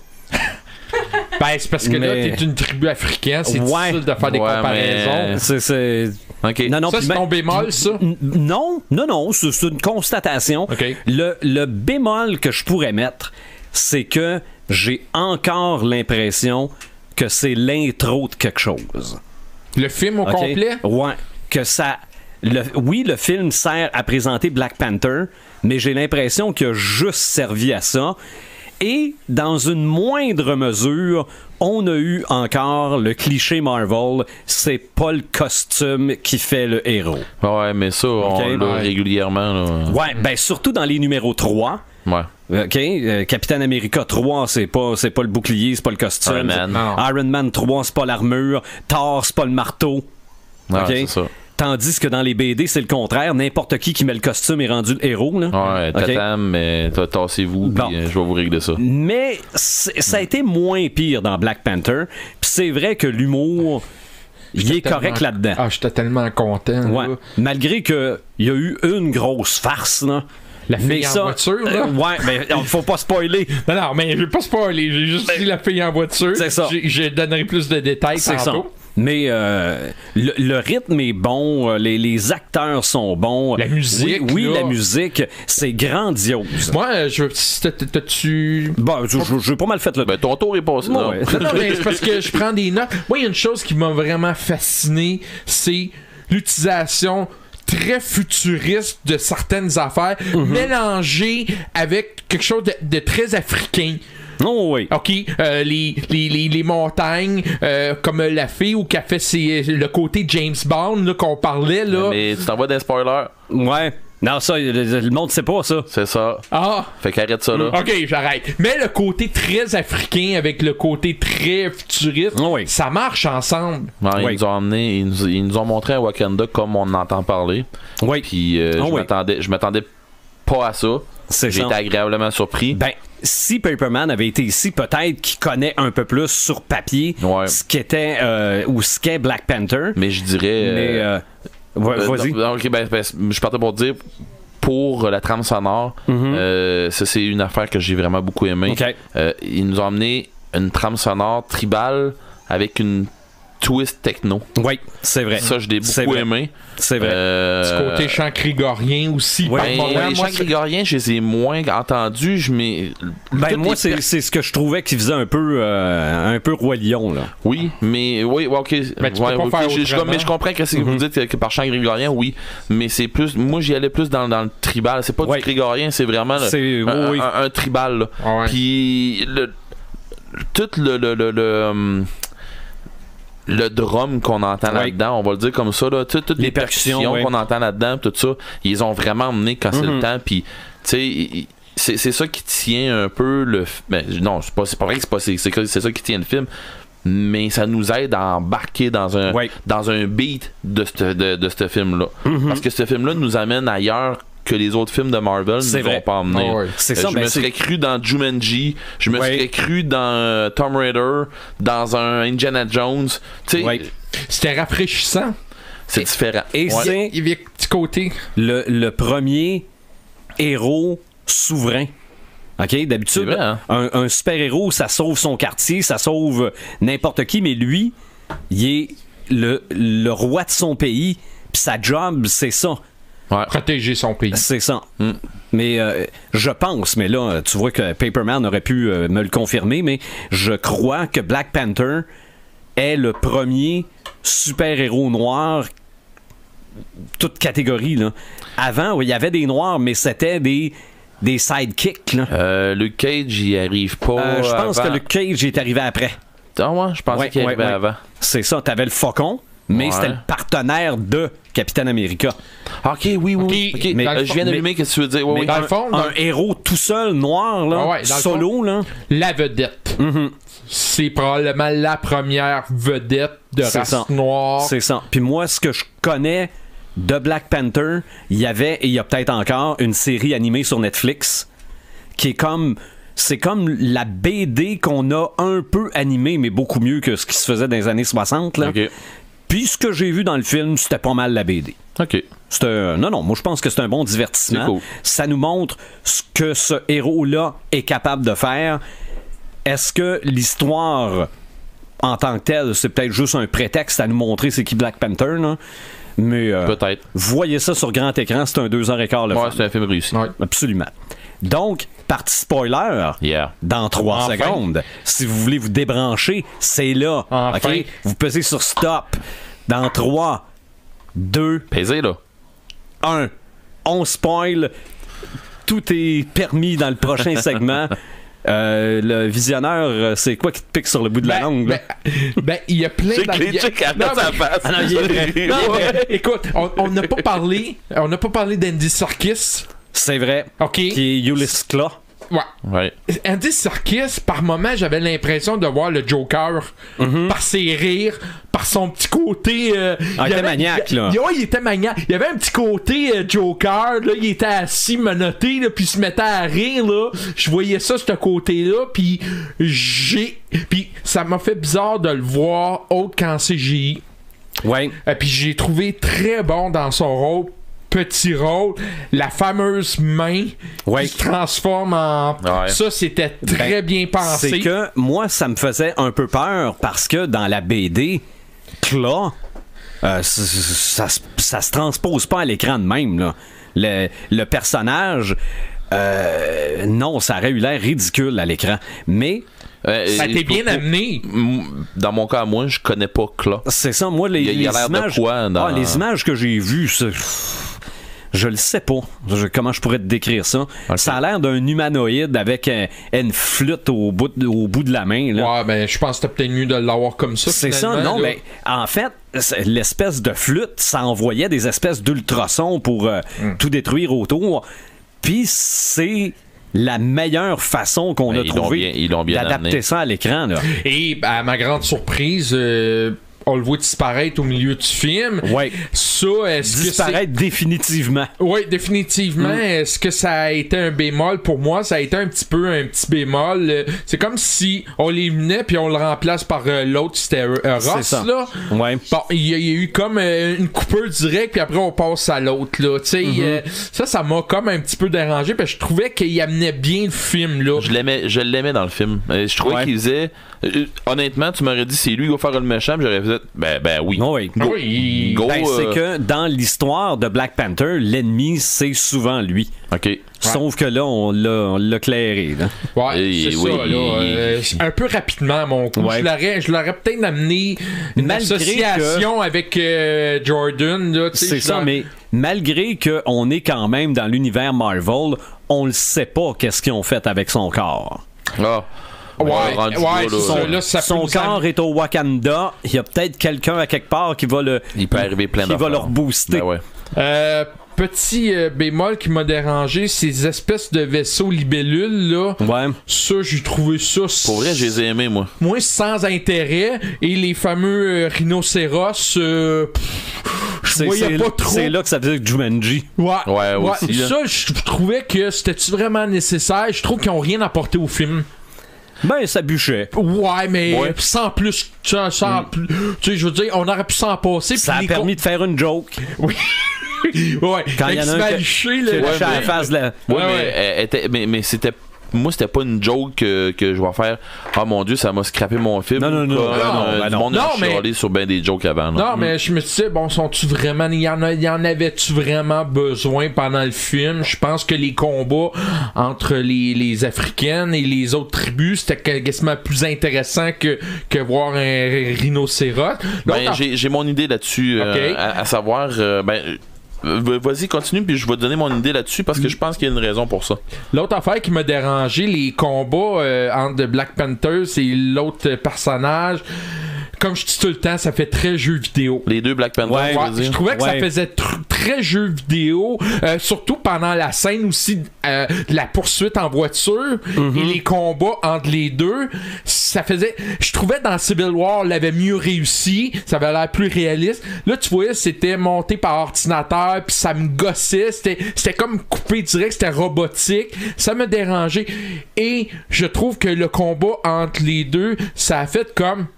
B: Ben, c'est parce que là,
A: Mais-
B: t'es une tribu africaine. C'est
A: Ouais.
B: difficile de faire des
C: Ouais,
B: comparaisons.
A: C'est...
C: OK.
A: Non,
B: Ça,
A: puis
B: c'est
A: même-
B: ton bémol, ça?
A: Non, c'est une constatation.
B: OK.
A: Le bémol que je pourrais mettre, c'est que j'ai encore l'impression que c'est l'intro de quelque chose.
B: Le film au
A: OK?
B: complet?
A: Ouais. Que ça. Oui, le film sert à présenter Black Panther, mais j'ai l'impression qu'il a juste servi à ça. Et dans une moindre mesure, on a eu encore le cliché Marvel, c'est pas le costume qui fait le héros.
C: Ouais, mais ça, on l'a régulièrement. Là.
A: Ouais, ben surtout dans les numéros 3.
C: Ouais.
A: OK, Captain America 3, c'est pas le bouclier, c'est pas le costume. Iron Man 3, c'est pas l'armure. Thor, c'est pas le marteau.
C: Ouais,
A: OK?
C: c'est ça.
A: Tandis que dans les BD, c'est le contraire. N'importe qui met le costume est rendu le héros. Là.
C: Ouais, tatam, mais tassez-vous, puis je vais vous régler ça.
A: Mais ça a été moins pire dans Black Panther. Puis c'est vrai que l'humour, il est correct là-dedans.
B: Ah, j'étais tellement content.
A: Ouais. Malgré qu'il y a eu une grosse farce, là.
B: La fille en voiture, là?
A: Ouais, mais faut pas spoiler.
B: Non, mais je vais pas spoiler. J'ai juste dit la fille en voiture.
A: C'est ça.
B: Je donnerai plus de détails tantôt.
A: Ça. Mais le rythme est bon, les acteurs sont bons.
B: La musique.
A: Oui, la musique, c'est grandiose.
B: Moi, t'as-tu.
A: Bon, j'ai pas mal fait le.
C: Ben, ton tour est passé.
A: Ouais.
B: Non, mais c'est parce que je prends des notes. Moi, il y a une chose qui m'a vraiment fasciné, c'est l'utilisation très futuriste de certaines affaires mélangées avec quelque chose de très africain.
A: Oh oui.
B: OK, les montagnes, comme la fille ou qu'a fait le côté James Bond là, qu'on parlait. Là.
C: Mais tu t'envoies des spoilers.
A: Ouais. Non, ça, le monde sait pas ça.
C: C'est ça.
B: Ah!
C: Fait qu'arrête ça, là.
B: OK, j'arrête. Mais le côté très africain avec le côté très futuriste, ça marche ensemble.
C: Ouais, ils nous ont emmené, ils nous ont montré un Wakanda comme on entend parler.
A: Oui.
C: Puis je m'attendais pas à ça. J'ai été agréablement surpris.
A: Ben, si Paperman avait été ici, peut-être qu'il connaît un peu plus sur papier ce qu'était ou ce qu'est Black Panther.
C: Mais je dirais.
A: Vas-y.
C: Je partais pour dire, pour la trame sonore, ça c'est une affaire que j'ai vraiment beaucoup aimé.
A: Okay.
C: Ils nous ont amené une trame sonore tribale avec une twist techno.
A: Oui, c'est vrai.
C: Ça, je l'ai beaucoup aimé.
A: C'est vrai.
B: Ce côté chant grégorien aussi.
C: Les chants grégoriens, je les ai moins entendus.
A: Moi, c'est ce que je trouvais qui faisait un peu Roi Lion. Là.
C: Oui, mais ok.
B: Mais
C: je comprends que vous dites que par chant grégorien, oui. Mais c'est plus. Moi, j'y allais plus dans le tribal. C'est pas du grégorien, c'est vraiment un tribal. Puis tout le drum qu'on entend là-dedans, on va le dire comme ça, là, toutes les percussions qu'on entend là-dedans, tout ça, ils ont vraiment emmené quand c'est le temps, puis tu sais, c'est ça qui tient un peu le. Ben, non, c'est pas vrai que c'est ça qui tient le film, mais ça nous aide à embarquer dans un beat de ce film-là. Parce que ce film-là nous amène ailleurs que les autres films de Marvel ne vont pas emmener. Je me serais cru dans Jumanji, je me serais cru dans Tomb Raider, dans un Indiana Jones.
B: C'était rafraîchissant.
C: C'est différent.
A: Et c'est
B: il y a un petit côté.
A: Le premier héros souverain. OK? D'habitude,
C: vrai, hein?
A: un super-héros, ça sauve son quartier, ça sauve n'importe qui, mais lui, il est le roi de son pays, puis sa job, c'est ça.
B: Protéger son pays.
A: C'est ça. Mais je pense, mais là, tu vois que Paperman aurait pu me le confirmer, mais je crois que Black Panther est le premier super-héros noir, toute catégorie. Là. Avant, il y avait des noirs, mais c'était des sidekicks.
C: Luke Cage, il arrive pas.
A: Je pense que Luke Cage est arrivé après.
C: Ah ouais, je pensais qu'il arrivait avant.
A: C'est ça, t'avais le Faucon. Mais c'était le partenaire de Captain America.
C: OK, oui. Mais je viens d'allumer, qu'est-ce que tu veux dire?
B: Mais dans le fond,
A: un héros tout seul, noir, là, solo. Là.
B: La vedette. C'est probablement la première vedette de race noire.
A: C'est ça. Puis moi, ce que je connais de Black Panther, il y avait, et il y a peut-être encore, une série animée sur Netflix qui est comme... C'est comme la BD qu'on a un peu animée, mais beaucoup mieux que ce qui se faisait dans les années 60. Là.
C: OK.
A: Puis ce que j'ai vu dans le film, c'était pas mal la BD.
C: OK.
A: Non, moi je pense que c'est un bon divertissement.
C: Cool.
A: Ça nous montre ce que ce héros-là est capable de faire. Est-ce que l'histoire, en tant que telle, c'est peut-être juste un prétexte à nous montrer c'est qui Black Panther, là? Mais
C: peut-être.
A: Voyez ça sur grand écran, c'est un 2h15 le film.
C: C'est un film réussi.
A: Ouais. Absolument. Donc, partie spoiler, dans 3 secondes. Si vous voulez vous débrancher, c'est là. OK? Vous pesez sur stop. Dans 3, 2,
C: pesez là.
A: 1. On spoil. Tout est permis dans le prochain segment. Le visionneur, c'est quoi qui te pique sur le bout de la langue?
B: Il y a plein
C: C'est cliché à sa face.
A: Ah non, il est vrai.
B: Non, mais, écoute, on n'a pas parlé d'Andy Serkis.
A: C'est vrai.
B: OK.
A: Qui est Ulysses Claw.
C: Ouais.
B: Andy Serkis, par moment, j'avais l'impression de voir le Joker par ses rires, par son petit côté.
A: Il était maniaque, là.
B: Il était maniaque. Il y avait un petit côté Joker, là. Il était assis, menotté, là, puis il se mettait à rire, là. Je voyais ça, ce côté-là, puis ça m'a fait bizarre de le voir autre qu'en CGI.
A: Ouais.
B: Puis j'ai trouvé très bon dans son rôle. Petit rôle, la fameuse main qui se transforme en...
C: Ouais.
B: Ça, c'était très bien pensé.
A: C'est que moi, ça me faisait un peu peur parce que dans la BD, Claw, ça se transpose pas à l'écran de même, là. Le personnage, non, ça aurait eu l'air ridicule à l'écran. Mais...
B: ça a été bien amené.
C: Dans mon cas, moi, je connais pas Claw.
A: C'est ça, moi, les
C: il a l'air
A: images...
C: de quoi dans...
A: les images que j'ai vues, je le sais pas. Comment je pourrais te décrire ça? Okay. Ça a l'air d'un humanoïde avec une flûte au bout de la main. Là.
B: Ouais, ben je pense que c'était peut-être mieux de l'avoir comme ça.
A: C'est ça, non, là. Mais en fait, l'espèce de flûte, ça envoyait des espèces d'ultrasons pour tout détruire autour. Puis c'est la meilleure façon qu'on a trouvé d'adapter ça à l'écran. Là.
B: Et à ma grande surprise... on le voit disparaître au milieu du film.
A: Ouais.
B: Ça,
A: disparaître définitivement.
B: Oui, définitivement. Est-ce que ça a été un bémol? Pour moi, ça a été un petit bémol. C'est comme si on l'éliminait puis on le remplace par l'autre, c'était Ross, là.
A: Ouais.
B: Bon, il y a eu comme une coupure directe puis après on passe à l'autre, là. Tu sais, ça m'a comme un petit peu dérangé parce que je trouvais qu'il amenait bien le film, là.
C: Je l'aimais dans le film. Je trouvais qu'il faisait... honnêtement, tu m'aurais dit c'est lui qui va faire le méchant, j'aurais fait ben oui.
A: Oui.
C: Go.
B: Oui.
C: Go,
A: c'est que dans l'histoire de Black Panther, l'ennemi c'est souvent lui.
C: OK.
A: Sauf que là, on l'a clairé. Là.
B: Ouais, c'est ça. Là, un peu rapidement, à mon coup.
A: Ouais.
B: Je l'aurais peut-être amené une association avec Jordan. Là,
A: c'est ça, mais malgré qu'on est quand même dans l'univers Marvel, on le sait pas qu'est-ce qu'ils ont fait avec son corps.
C: Ah.
A: Son corps est au Wakanda. Il y a peut-être quelqu'un à quelque part qui va le rebooster.
C: Ben ouais.
B: Petit bémol qui m'a dérangé, ces espèces de vaisseaux libellules là.
A: Ouais.
B: Ça, j'ai trouvé ça.
C: Pour vrai, je les ai aimés, moi.
B: Moi, sans intérêt. Et les fameux rhinocéros, je voyais pas trop.
A: C'est là que ça faisait Jumanji.
C: Ouais, aussi.
B: Ça, je trouvais que c'était-tu vraiment nécessaire. Je trouve qu'ils ont rien apporté au film.
A: Ben, ça bûchait.
B: Ouais, mais sans plus. Sans plus. Tu sais, je veux dire, on aurait pu s'en passer.
A: Ça a permis de faire une joke.
B: Oui. Ouais.
A: Quand il y en a un qui lâche à la face là.
C: Mais c'était... Moi, c'était pas une joke que je vais faire. Oh mon Dieu, ça m'a scrappé mon film.
A: Non.
C: Le monde a chialé sur ben des jokes avant.
B: Non, mais je me disais, bon, sont-tu vraiment. Il y en avait-tu vraiment besoin pendant le film? Je pense que les combats entre les Africaines et les autres tribus, c'était quasiment plus intéressant que voir un rhinocéros.
C: Ben, j'ai mon idée là-dessus.
B: Okay.
C: À savoir. Vas-y, continue, puis je vais te donner mon idée là-dessus parce que je pense qu'il y a une raison pour ça.
B: L'autre affaire qui m'a dérangé, les combats entre Black Panther et l'autre personnage, comme je dis tout le temps, ça fait très jeu vidéo.
C: Les deux Black Panther,
B: je trouvais que ça faisait très jeu vidéo, surtout pendant la scène aussi de la poursuite en voiture et les combats entre les deux. Ça faisait... Je trouvais dans Civil War, l'avait mieux réussi, ça avait l'air plus réaliste. Là, tu voyais, c'était monté par ordinateur, puis ça me gossait, c'était comme coupé direct, c'était robotique, ça me dérangeait. Et je trouve que le combat entre les deux, ça a fait comme...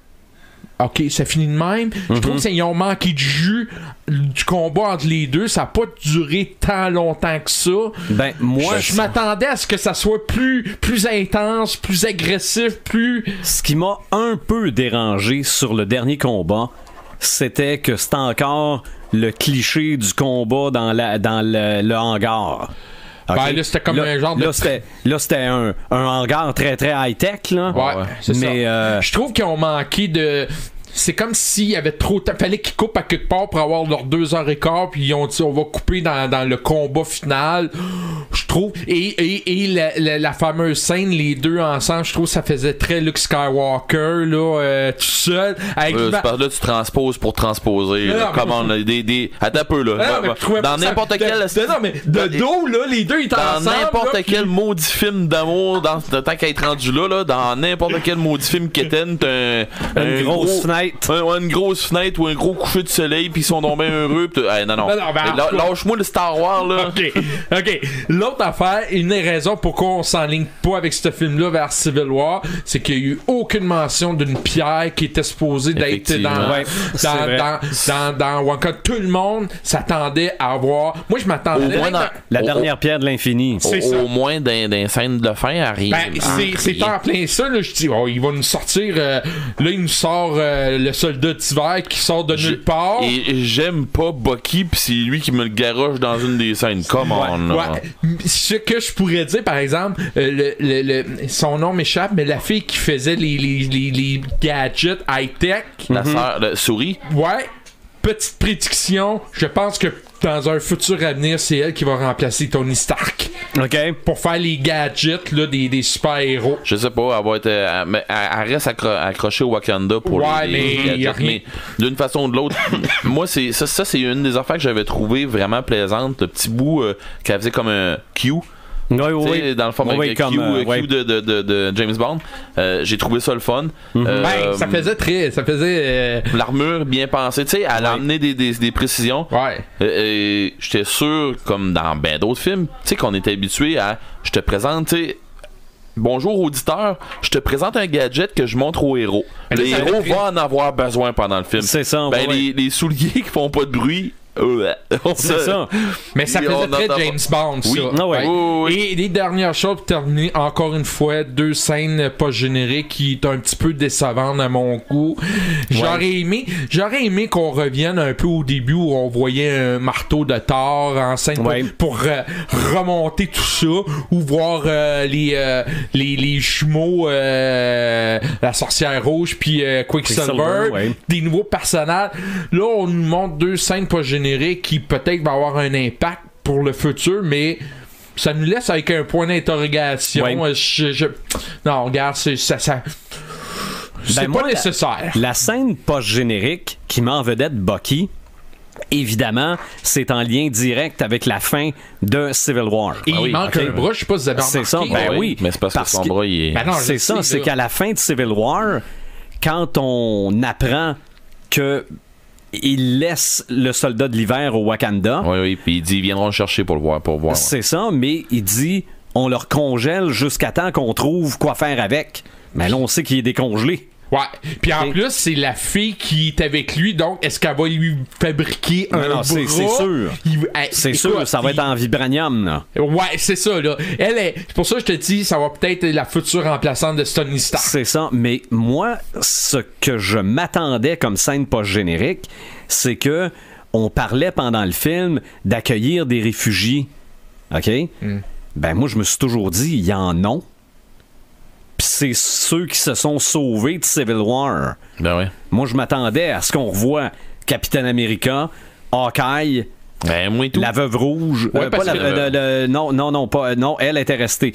B: OK, ça finit de même. Je trouve qu'ils ont manqué de jus du combat entre les deux. Ça n'a pas duré tant longtemps que ça.
A: Ben, moi,
B: je m'attendais à ce que ça soit plus intense, plus agressif, plus...
A: Ce qui m'a un peu dérangé sur le dernier combat, c'était que c'était encore le cliché du combat dans le hangar. Okay.
B: Ben là, c'était comme un genre de...
A: Là, c'était un hangar très, très high-tech, là.
B: Ouais, c'est
A: mais
B: ça. Je trouve qu'ils ont manqué de... c'est comme s'il y avait trop de temps. Fallait qu'ils coupent à quelque part pour avoir leurs 2h15, puis ils ont dit on va couper dans le combat final. Je trouve. Et la fameuse scène, les deux ensemble, je trouve que ça faisait très Luke Skywalker, là, tout seul. Avec
C: là, tu transposes pour transposer. Comment attends un peu, là. Dans n'importe quel.
B: Non, mais de dos, là, les deux, ils étaient ensemble.
C: Dans n'importe quel maudit film d'amour, tant qu'à être rendu là, dans n'importe quel maudit film qu'Étienne, t'as
A: une grosse fenêtre.
C: Une grosse fenêtre ou un gros coucher de soleil, puis ils sont tombés heureux. Non. Lâche-moi le Star Wars, là.
B: OK. L'autre affaire, une des raisons pourquoi on s'enligne pas avec ce film-là vers Civil War, c'est qu'il y a eu aucune mention d'une pierre qui était supposée d'être dans Wonka. Tout le monde s'attendait à avoir. Moi, je m'attendais.
A: La dernière pierre de l'infini.
C: Au moins d'un scène de fin arrive.
B: C'est en plein ça, là. Je dis, il va nous sortir. Là, il nous sort le soldat d'hiver qui sort de nulle part.
C: Et j'aime pas Bucky, pis c'est lui qui me le garoche dans une des scènes. Come on.
B: Ce que je pourrais dire, par exemple, son nom m'échappe, mais la fille qui faisait les gadgets high-tech.
C: La sœur, la souris.
B: Ouais. Petite prédiction, je pense que dans un futur avenir, c'est elle qui va remplacer Tony Stark.
A: OK.
B: Pour faire les gadgets là, des super-héros.
C: Je sais pas, elle va être. Elle reste accrochée au Wakanda pour les gadgets. Mais d'une façon ou de l'autre, moi, ça, c'est une des affaires que j'avais trouvé vraiment plaisante. Le petit bout qu'elle faisait comme un Q.
A: Oui.
C: Dans le format Q de James Bond. J'ai trouvé ça le fun.
B: Ça faisait
C: l'armure bien pensée. Tu sais, elle a amené des précisions.
B: Ouais.
C: J'étais sûr, comme dans ben d'autres films, tu sais, qu'on était habitué à. Je te présente, tu sais. Bonjour auditeur, je te présente un gadget que je montre au héros. Le héros va en avoir besoin pendant le film.
A: C'est ça.
C: Les souliers qui font pas de bruit.
A: C'est ça.
B: Mais ça faisait très James Bond, ça.
C: Oui.
B: Et les dernières choses pour terminer, encore une fois, 2 scènes pas génériques qui est un petit peu décevantes à mon goût. J'aurais aimé qu'on revienne un peu au début où on voyait un marteau de Thor en scène pour remonter tout ça, ou voir les jumeaux, la sorcière rouge puis Quicksilver, des nouveaux personnages. Là, on nous montre 2 scènes pas génériques qui peut-être va avoir un impact pour le futur, mais ça nous laisse avec un point d'interrogation. Non, regarde, c'est pas nécessaire.
A: La scène post-générique qui met en vedette Bucky, évidemment, c'est en lien direct avec la fin de Civil War.
B: Et il manque un bras, je sais pas si vous avez remarqué.
A: C'est ça, oui.
C: Mais c'est parce que son bras, il est...
A: c'est ça, c'est qu'à la fin de Civil War, quand on apprend que il laisse le soldat de l'hiver au Wakanda.
C: Oui, puis il dit ils viendront le chercher pour voir.
A: C'est ça, mais il dit on leur congèle jusqu'à temps qu'on trouve quoi faire avec. Mais là, on sait qu'il est décongelé.
B: Ouais. Puis en plus, c'est la fille qui est avec lui, donc est-ce qu'elle va lui fabriquer un bras?
A: C'est sûr. C'est sûr, ça va être en vibranium, là.
B: Ouais, c'est ça, là. C'est pour ça que je te dis, ça va peut-être être la future remplaçante de Tony Stark.
A: C'est ça, mais moi, ce que je m'attendais comme scène post-générique, c'est que on parlait pendant le film d'accueillir des réfugiés. OK? Ben moi, je me suis toujours dit, il y en a. Puis c'est ceux qui se sont sauvés de Civil War.
C: Ben oui.
A: Moi, je m'attendais à ce qu'on revoie Captain America, Hawkeye, la Veuve Rouge. Non, elle était restée.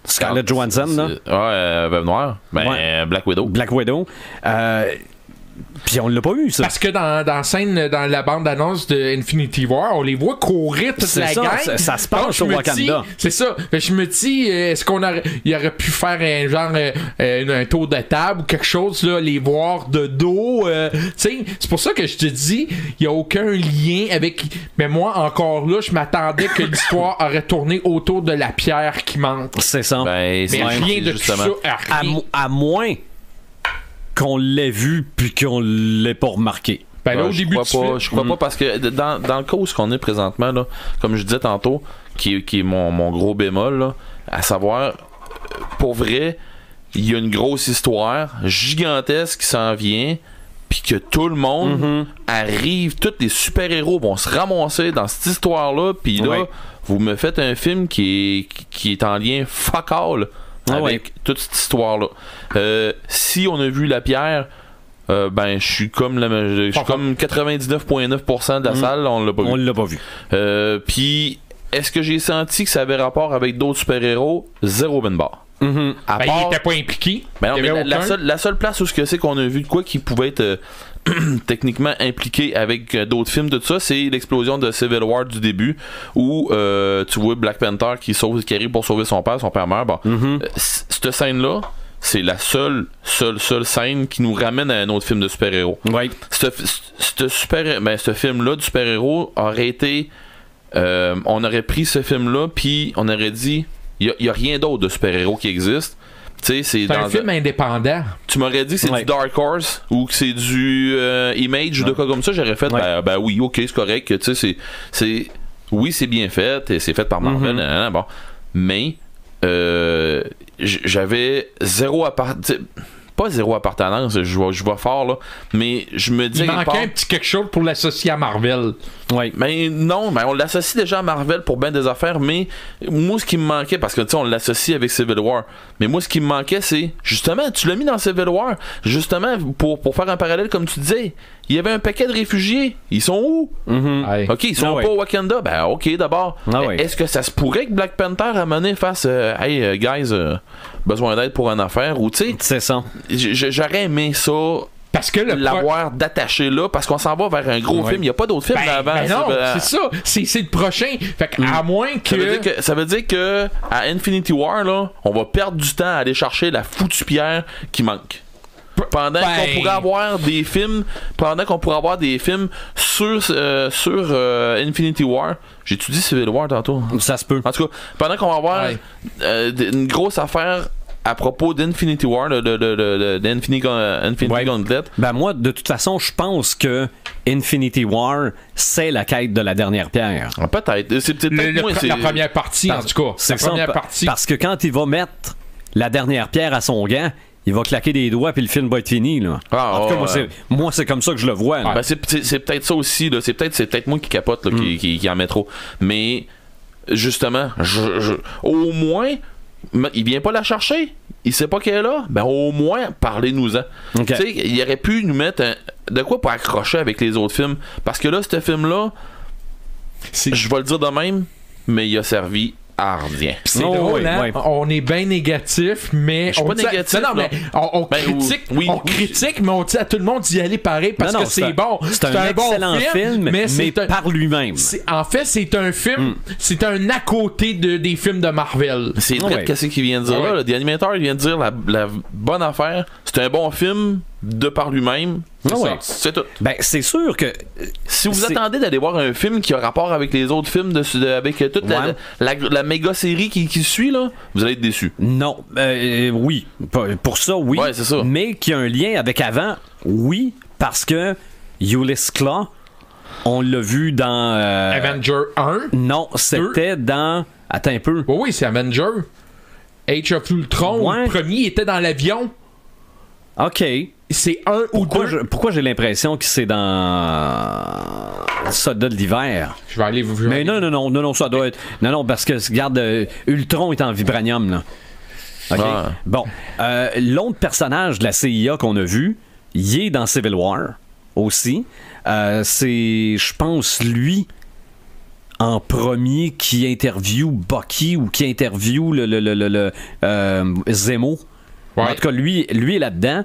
A: Scarlett Johansson, là.
C: Veuve Noire. Black
A: Widow. Puis on l'a pas eu, ça.
B: Parce que dans scène, dans la bande-annonce de Infinity War, on les voit courir toute la gang.
A: Ça se passe au Wakanda.
B: C'est ça. Je me dis, est-ce qu'on aurait pu faire un genre un tour de table ou quelque chose, là, les voir de dos. C'est pour ça que je te dis, il n'y a aucun lien avec... Mais moi, encore là, je m'attendais que l'histoire aurait tourné autour de la pierre qui manque.
A: C'est ça.
B: Mais rien de justement. Tout ça.
A: À moins qu'on l'ait vu puis qu'on l'ait pas remarqué.
B: Là, au début,
C: je crois pas parce que dans le cas où on est présentement, là, comme je disais tantôt, qui est mon gros bémol, là, à savoir, pour vrai, il y a une grosse histoire gigantesque qui s'en vient, puis que tout le monde arrive, tous les super-héros vont se ramasser dans cette histoire-là, puis là, vous me faites un film qui est en lien fuck all avec toute cette histoire-là. Si on a vu La Pierre, ben je suis comme 99,9% de la salle, on l'a pas vu.
A: On l'a pas vu.
C: Puis est-ce que j'ai senti que ça avait rapport avec d'autres super-héros? Zéro ben barre. À
B: Ben,
C: part-
B: il était pas impliqué.
C: Ben non,
B: Il y
C: mais
B: avait aucun.
C: la seule place où c'est qu'on a vu de quoi qui pouvait être techniquement impliqué avec d'autres films, tout ça, c'est l'explosion de Civil War du début où tu vois Black Panther qui arrive pour sauver son père meurt. Bon, cette scène-là, c'est la seule scène qui nous ramène à un autre film de super-héros.
A: Ouais.
C: Ce film-là du super-héros aurait été on aurait pris ce film-là puis on aurait dit il y a rien d'autre de super-héros qui existe. C'est
B: un film indépendant.
C: Tu m'aurais dit que c'est du Dark Horse ou que c'est du Image ou de quoi comme ça, j'aurais fait ben oui, ok, c'est correct. Oui, c'est bien fait et c'est fait par Marvel. Bon. Mais j'avais zéro pas zéro appartenance, je vois fort là, mais je me dis
B: il manquait un petit quelque chose pour l'associer à Marvel.
A: Ouais.
C: Mais non, mais on l'associe déjà à Marvel pour bien des affaires, mais moi ce qui me manquait, parce que tu sais on l'associe avec Civil War, mais moi ce qui me manquait c'est justement, tu l'as mis dans Civil War, justement pour faire un parallèle comme tu disais, il y avait un paquet de réfugiés, ils sont où?
B: Ouais.
C: Ok, ils sont pas au Wakanda, ben ok d'abord. Est-ce que ça se pourrait que Black Panther a mené face hey guys, besoin d'aide pour une affaire, ou tu sais,
A: C'est ça.
C: J'aurais aimé ça.
B: Parce que
C: l'avoir d'attaché là, parce qu'on s'en va vers un gros film. Il n'y a pas d'autres films d'avant.
B: Ben non, c'est ça. C'est le prochain. Fait que, à moins que...
C: Ça veut dire que à Infinity War, là, on va perdre du temps à aller chercher la foutue pierre qui manque. Pendant qu'on pourrait avoir des films sur Infinity War. J'ai-tu dit Civil War tantôt?
A: Ça se peut.
C: En tout cas, pendant qu'on va avoir une grosse affaire à propos d'Infinity War, d'Infinity Gauntlet.
A: Ben moi, de toute façon, je pense que Infinity War, c'est la quête de la dernière pierre.
C: Peut-être. C'est peut-être
B: la première partie, en tout cas.
A: C'est ça, parce que quand il va mettre la dernière pierre à son gant, il va claquer des doigts puis le film va être fini là. En tout cas, moi c'est comme ça que je le vois.
C: Ben, c'est peut-être ça aussi là. C'est peut-être moi qui capote là, qui en met trop. Mais justement, au moins il vient pas la chercher. Il sait pas qu'elle est là. Ben au moins parlez-nous-en.
A: Okay.
C: Tu sais, il aurait pu nous mettre de quoi pour accrocher avec les autres films. Parce que là, ce film-là, je vais le dire de même, mais il a servi à rien.
B: C'est drôle, hein? On est bien négatif, mais
C: je suis pas négatif.
B: Non, mais on critique, critique, mais on dit à tout le monde d'y aller pareil parce que c'est bon.
A: C'est un excellent film, mais par lui-même.
B: En fait, c'est un film, c'est un à côté des films de Marvel.
C: C'est vrai qu'est-ce qu'il vient de dire là. The Animator, il vient de dire la bonne affaire. C'est un bon film de par lui-même. C'est tout.
A: Ben, c'est sûr que
C: si vous attendez d'aller voir un film qui a rapport avec les autres films avec toute la méga série qui suit là, vous allez être déçus.
A: Non, oui, pour ça oui.
C: Ouais, c'est ça.
A: Mais qu'il y a un lien avec avant, oui, parce que Ulysses Claw, on l'a vu dans
B: Avenger 1.
A: Non, c'était dans. Attends un peu.
B: Oui, c'est Avenger. Age of Ultron. Le premier était dans l'avion.
A: OK.
B: C'est un ou deux.
A: Pourquoi j'ai l'impression que c'est dans Soldat de l'hiver?
B: Je vais aller vous.
A: Mais non, ça doit être. Non, parce que regarde, Ultron est en vibranium là. OK. Bon, l'autre personnage de la CIA qu'on a vu, il est dans Civil War aussi. C'est, je pense, lui en premier qui interview Bucky ou qui interview le Zemo. Ouais. En tout cas, lui est là-dedans.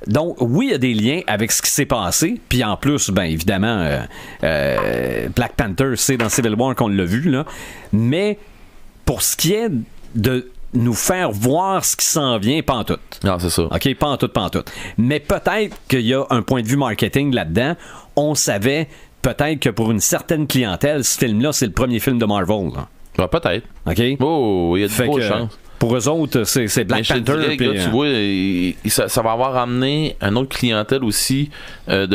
A: Donc, oui, il y a des liens avec ce qui s'est passé. Puis en plus, ben évidemment, Black Panther, c'est dans Civil War qu'on l'a vu, là. Mais pour ce qui est de nous faire voir ce qui s'en vient, pas en tout.
C: Non, c'est ça.
A: OK, pas en tout. Mais peut-être qu'il y a un point de vue marketing là-dedans. On savait peut-être que pour une certaine clientèle, ce film-là, c'est le premier film de Marvel.
C: Ouais, peut-être.
A: OK?
C: Oh, il y a de grosses chances.
A: Pour eux autres, c'est Black Panther.
C: Dirais,
A: puis,
C: là, tu vois, ça va avoir amené une autre clientèle aussi il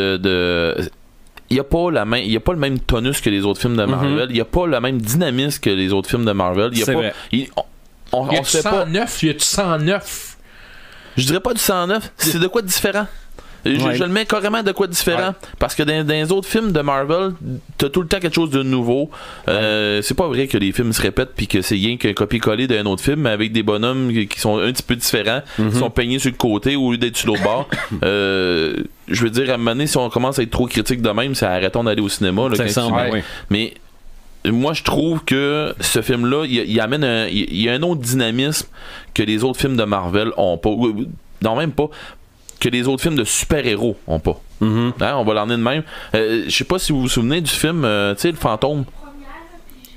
C: n'y a pas le même tonus que les autres films de Marvel. Il n'y a pas le même dynamisme que les autres films de Marvel.
A: C'est vrai.
B: On y a du 109.
C: Je dirais pas du 109. C'est de quoi de différent? Je le mets carrément de quoi différent. Parce que dans les autres films de Marvel, t'as tout le temps quelque chose de nouveau. C'est pas vrai que les films se répètent puis que c'est rien qu'un copier-coller d'un autre film, mais avec des bonhommes qui sont un petit peu différents, qui sont peignés sur le côté au lieu d'être sur l'autre bord. Je veux dire, à un moment donné, si on commence à être trop critique de même, c'est arrêtons d'aller au cinéma. Là,
A: c'est ça,
C: mais moi, je trouve que ce film-là, il amène il y a un autre dynamisme que les autres films de Marvel ont pas. Non, même pas. Que les autres films de super-héros ont pas. Hein, on va l'emmener de même. Je sais pas si vous vous souvenez du film, tu sais, Le Fantôme.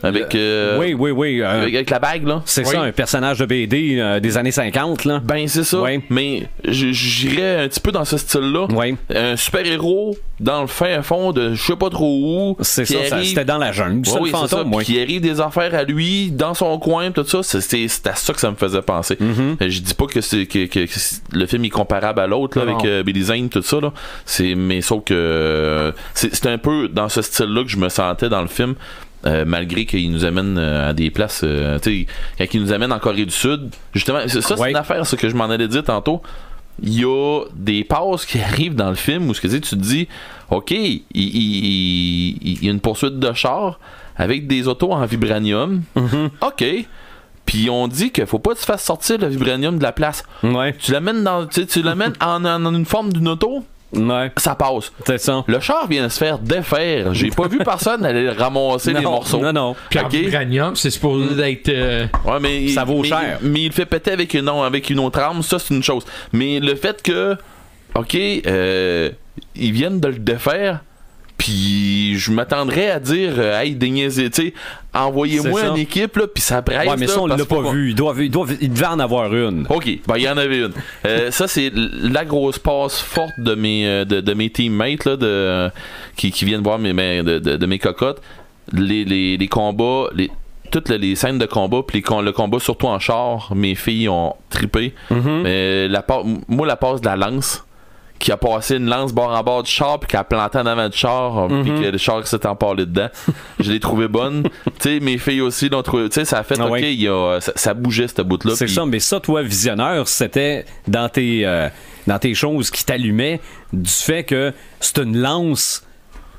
C: Avec,
A: oui.
C: Avec la bague, là.
A: C'est ça, un personnage de BD des années 50, là.
C: Ben, c'est ça.
A: Oui.
C: Mais j'irais un petit peu dans ce style-là.
A: Oui.
C: Un super-héros dans le fin fond de je sais pas trop où.
A: C'est ça, c'était dans la jungle.
C: Le fantôme, qui arrive des affaires à lui, dans son coin, tout ça. C'est à ça que ça me faisait penser. Je dis pas que le film est comparable à l'autre, là, avec Billy Zane, tout ça, là. Mais sauf que c'est un peu dans ce style-là que je me sentais dans le film. Malgré qu'il nous amène à des places, tu sais, quand il nous amène en Corée du Sud, justement, c'est une affaire, ça, que je m'en allais dire tantôt. Il y a des passes qui arrivent dans le film où tu te dis, ok, il y a une poursuite de char avec des autos en vibranium, ok. Puis on dit qu'il faut pas que tu fasses sortir le vibranium de la place. Tu l'amènes en une forme d'une auto. Ça passe.
A: C'est ça.
C: Le char vient de se faire défaire. J'ai pas vu personne aller ramasser les morceaux.
A: Non.
B: Puis en vibranium, c'est supposé d'être.
C: Mais
A: ça vaut cher.
C: Mais il le fait péter avec une autre arme, ça c'est une chose. Mais le fait que, ok, ils viennent de le défaire. Puis je m'attendrais à dire hey, déniaisez, tu sais, envoyez-moi une équipe, là, puis ça presse.
A: Ouais, mais ça, on l'a pas vu. Il devait en avoir une.
C: OK, ben il y en avait une. Ça, c'est la grosse passe forte de mes teammates là, qui viennent voir de mes cocottes. Les combats, toutes les scènes de combat, puis le combat surtout en char, mes filles ont trippé. La passe de la lance, qui a passé une lance bord en bord du char puis qui a planté en avant du char puis que le char s'est empalé dedans, je l'ai trouvé bonne. Tu sais, mes filles aussi l'ont trouvé, tu sais, ça a fait ça bougeait cette bout là.
A: C'est ça, mais ça, toi, visionneur, c'était dans tes choses qui t'allumaient du fait que c'est une lance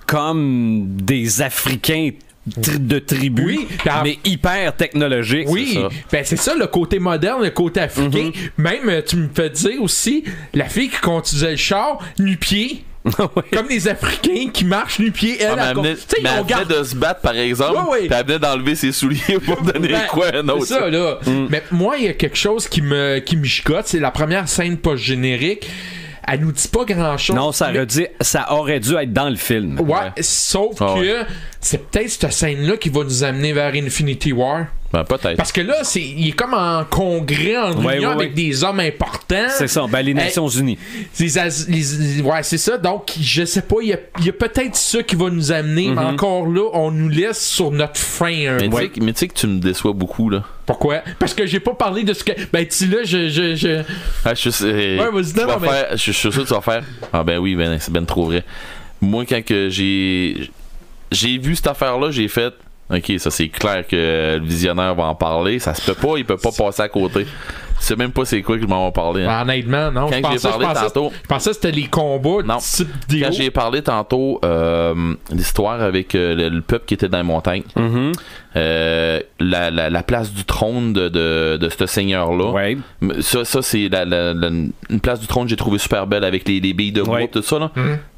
A: comme des Africains de tribus, mais hyper technologique.
B: Oui, c'est ça le côté moderne, le côté africain. Même, tu me fais dire aussi, la fille qui conduisait le char, nu-pied. Comme les Africains qui marchent nu-pied. Elle
C: venait de se battre, par exemple, puis elle venait d'enlever ses souliers pour donner quoi à un autre.
B: C'est ça, là. Mais moi, il y a quelque chose qui me gigote, c'est la première scène post-générique. Elle nous dit pas grand-chose.
A: Non, ça aurait dû être dans le film.
B: Sauf que c'est peut-être cette scène-là qui va nous amener vers Infinity War.
C: Ben, peut-être.
B: Parce que là, il est comme en congrès, en réunion avec des hommes importants.
A: C'est ça, les Nations Unies.
B: C'est ça. Donc, je sais pas, il y a peut-être ça qui va nous amener, mais encore là, on nous laisse sur notre fin.
C: Mais tu sais que tu me déçois beaucoup, là.
B: Pourquoi? Parce que j'ai pas parlé de ce que... Ben, tu là, je...
C: Ah, je sais... je suis sûr que tu vas faire... Ah ben oui, c'est ben trop vrai. Moi, quand que j'ai vu cette affaire-là, j'ai fait... Ok, ça c'est clair que le visionnaire va en parler. Ça se peut pas, il peut pas passer à côté. Je sais même pas c'est quoi que je m'en vais parler.
B: Hein. Honnêtement, non.
C: Quand j'ai parlé tantôt.
B: Je pensais que c'était les combats.
C: Non. Quand j'ai parlé tantôt, l'histoire avec le peuple qui était dans les montagnes. La place du trône de ce seigneur-là. Ça c'est une place du trône que j'ai trouvé super belle avec les billes de bois, tout ça, là.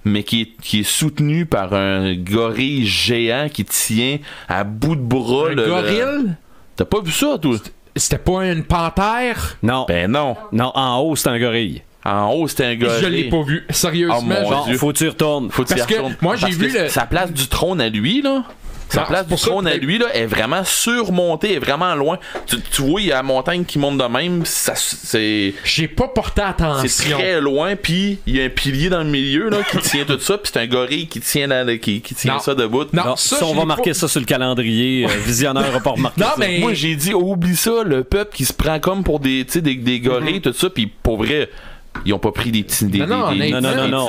C: Mais qui est soutenu par un gorille géant qui tient à bout de bras.
B: Un gorille?
C: T'as pas vu ça, toi?
B: C'était pas une panthère?
A: Non.
C: Ben non.
A: Non, en haut, c'est un gorille.
C: En haut, c'était un gorille.
B: Je l'ai pas vu. Sérieusement.
A: Faut que tu y retournes.
B: Parce que moi, j'ai vu
C: sa place du trône à lui, là. Sa place du trône à lui là, est vraiment surmontée, est vraiment loin. Tu vois, il y a la montagne qui monte de même.
B: J'ai pas porté attention.
C: C'est très loin, puis il y a un pilier dans le milieu là, qui tient tout ça, puis c'est un gorille qui tient, ça debout.
A: Non, ça, on va marquer ça sur le calendrier. Visionnaire va pas remarquer ça.
C: Mais... Moi, j'ai dit, oublie ça, le peuple qui se prend comme pour des gorilles, tout ça, puis pour vrai... Ils ont pas pris des petits des
A: non.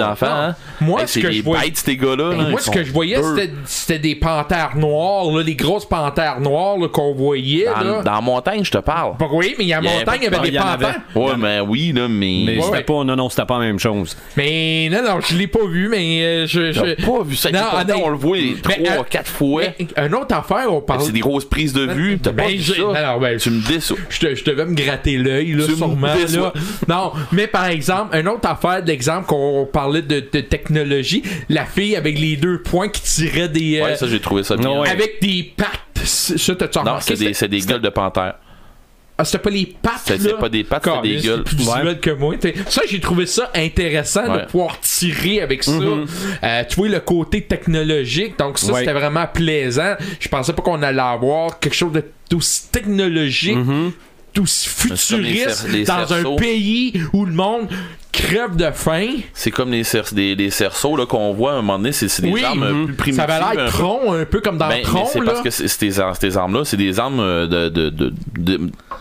C: enfants. Hein?
B: Moi,
C: Hey,
B: ce
C: c'est
B: que
C: des
B: je vois-
C: bêtes, ces gars-là. là.
B: Moi,
C: Ils
B: ce
C: sont
B: que je voyais,
C: durs.
B: c'était des panthères noires, là, les grosses panthères noires là, qu'on voyait. Là.
C: Dans la montagne, je te parle.
B: Oui, mais il y a
C: Il y avait
B: montagne, il y avait
A: pas-
B: des
A: il y en avait.
B: panthères.
C: Ouais, mais oui, là, mais.
A: Mais
B: Ouais.
A: c'était pas la même chose.
B: Mais non, je l'ai pas vu, mais
C: J'ai pas vu ça.
B: Non,
C: Pourtant, on le voit
B: mais,
C: 3-4 fois.
B: mais, une autre affaire, on parle.
C: C'est des grosses prises de vue. T'as pas
B: Ben,
C: vu
B: j'ai-
C: ça?
B: non, ben,
C: Tu me déçois.
B: je devais me gratter l'œil, là,
C: Tu me
B: sûrement.
C: déçois.
B: Là. Non, mais par exemple, une autre affaire d'exemple qu'on parlait de technologie, la fille avec les 2 points qui tirait des.
C: Ouais, ça, j'ai trouvé ça bien.
A: Ouais.
B: avec des pattes. Ça, t'as-tu
C: Non,
B: remarqué?
C: c'est des gueules de panthère.
B: Ah, c'était pas les pattes,
C: C'était
B: là?
C: pas des pattes, c'était des
B: C'est
C: gueules.
B: plus visuel
A: Ouais.
B: que moi. T'sais. Ça, j'ai trouvé ça intéressant
C: Ouais.
B: de pouvoir tirer avec ça. Tu vois le côté technologique. Donc ça,
A: Ouais.
B: c'était vraiment plaisant. Je pensais pas qu'on allait avoir quelque chose d'aussi technologique, d'aussi
C: comme les
B: futuriste
C: les
B: dans
C: cerceaux.
B: un pays où le monde crève de faim.
C: C'est comme les cerceaux là, qu'on voit à un moment donné. C'est des armes plus primitives.
B: Ça avait l'air
C: un peu.
B: Tron, un peu comme dans
C: Ben,
B: Tron.
C: mais c'est
B: là.
C: parce que ces armes-là, c'est des armes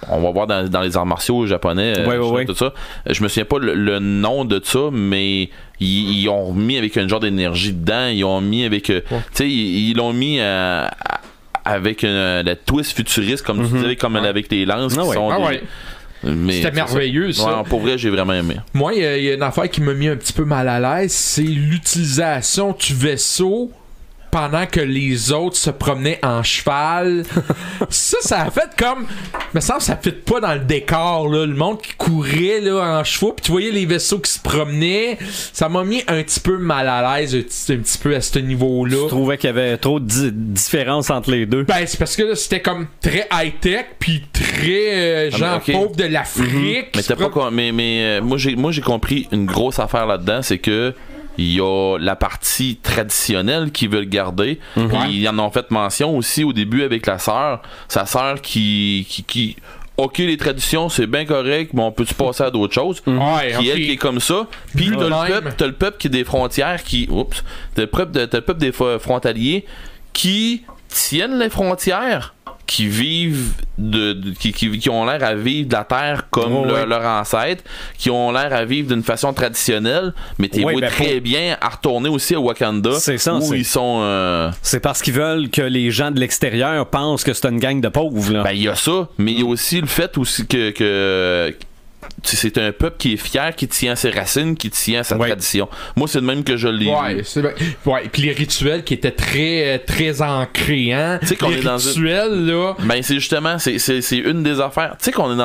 C: on va voir dans les arts martiaux japonais,
A: Ouais.
C: tout ça. Je me souviens pas le nom de ça, mais ils ont mis avec un genre d'énergie dedans. Ils ont mis avec, tu sais, ils l'ont mis avec la twist futuriste, comme tu disais, comme avec les lances.
A: Ah
C: qui
A: ouais.
C: sont
B: Ah
C: des-
B: ouais.
C: mais
B: C'était
C: c'est
B: merveilleux, ça.
C: Ouais, pour vrai, j'ai vraiment aimé.
B: Moi, il y a une affaire qui m'a mis un petit peu mal à l'aise, c'est l'utilisation du vaisseau pendant que les autres se promenaient en cheval. ça a fait comme... Me semble que ça fit pas dans le décor, là. Le monde qui courait là, en chevaux, puis tu voyais les vaisseaux qui se promenaient. Ça m'a mis un petit peu mal à l'aise, un petit peu à ce niveau-là.
A: Je trouvais qu'il y avait trop de différence entre les deux.
B: Ben, c'est parce que là, c'était comme très high-tech, puis très genre
C: ok.
B: pauvre de l'Afrique.
C: Mais t'as pas moi j'ai compris une grosse affaire là-dedans, c'est que il y a la partie traditionnelle qu'ils veulent garder. Ils en ont fait mention aussi au début avec sa sœur qui OK, les traditions, c'est bien correct, mais on peut-tu passer à d'autres choses?
B: Ouais,
C: Qui, elle,
B: ok.
C: qui est comme ça. Puis
B: Vu de même.
C: t'as le peuple qui est des frontières t'as le peuple des frontaliers qui tiennent les frontières, qui vivent qui ont l'air à vivre de la terre comme leur ancêtre, qui ont l'air à vivre d'une façon traditionnelle, mais t'es
A: Ouais, ben,
C: très bien à retourner aussi à Wakanda,
A: C'est ça,
C: où ils sont
A: C'est parce qu'ils veulent que les gens de l'extérieur pensent que c'est une gang de pauvres. Là.
C: ben il y a ça, mais il y a aussi le fait aussi que c'est un peuple qui est fier, qui tient à ses racines, qui tient à sa tradition. Moi, c'est le même que je l'ai
B: Ouais,
C: vu.
B: c'est vrai. Ouais, puis les rituels qui étaient très très ancrés, hein.
C: Tu sais qu'on
B: les
C: est dans
B: rituels là.
C: Ben c'est justement c'est une des affaires. Tu sais qu'on est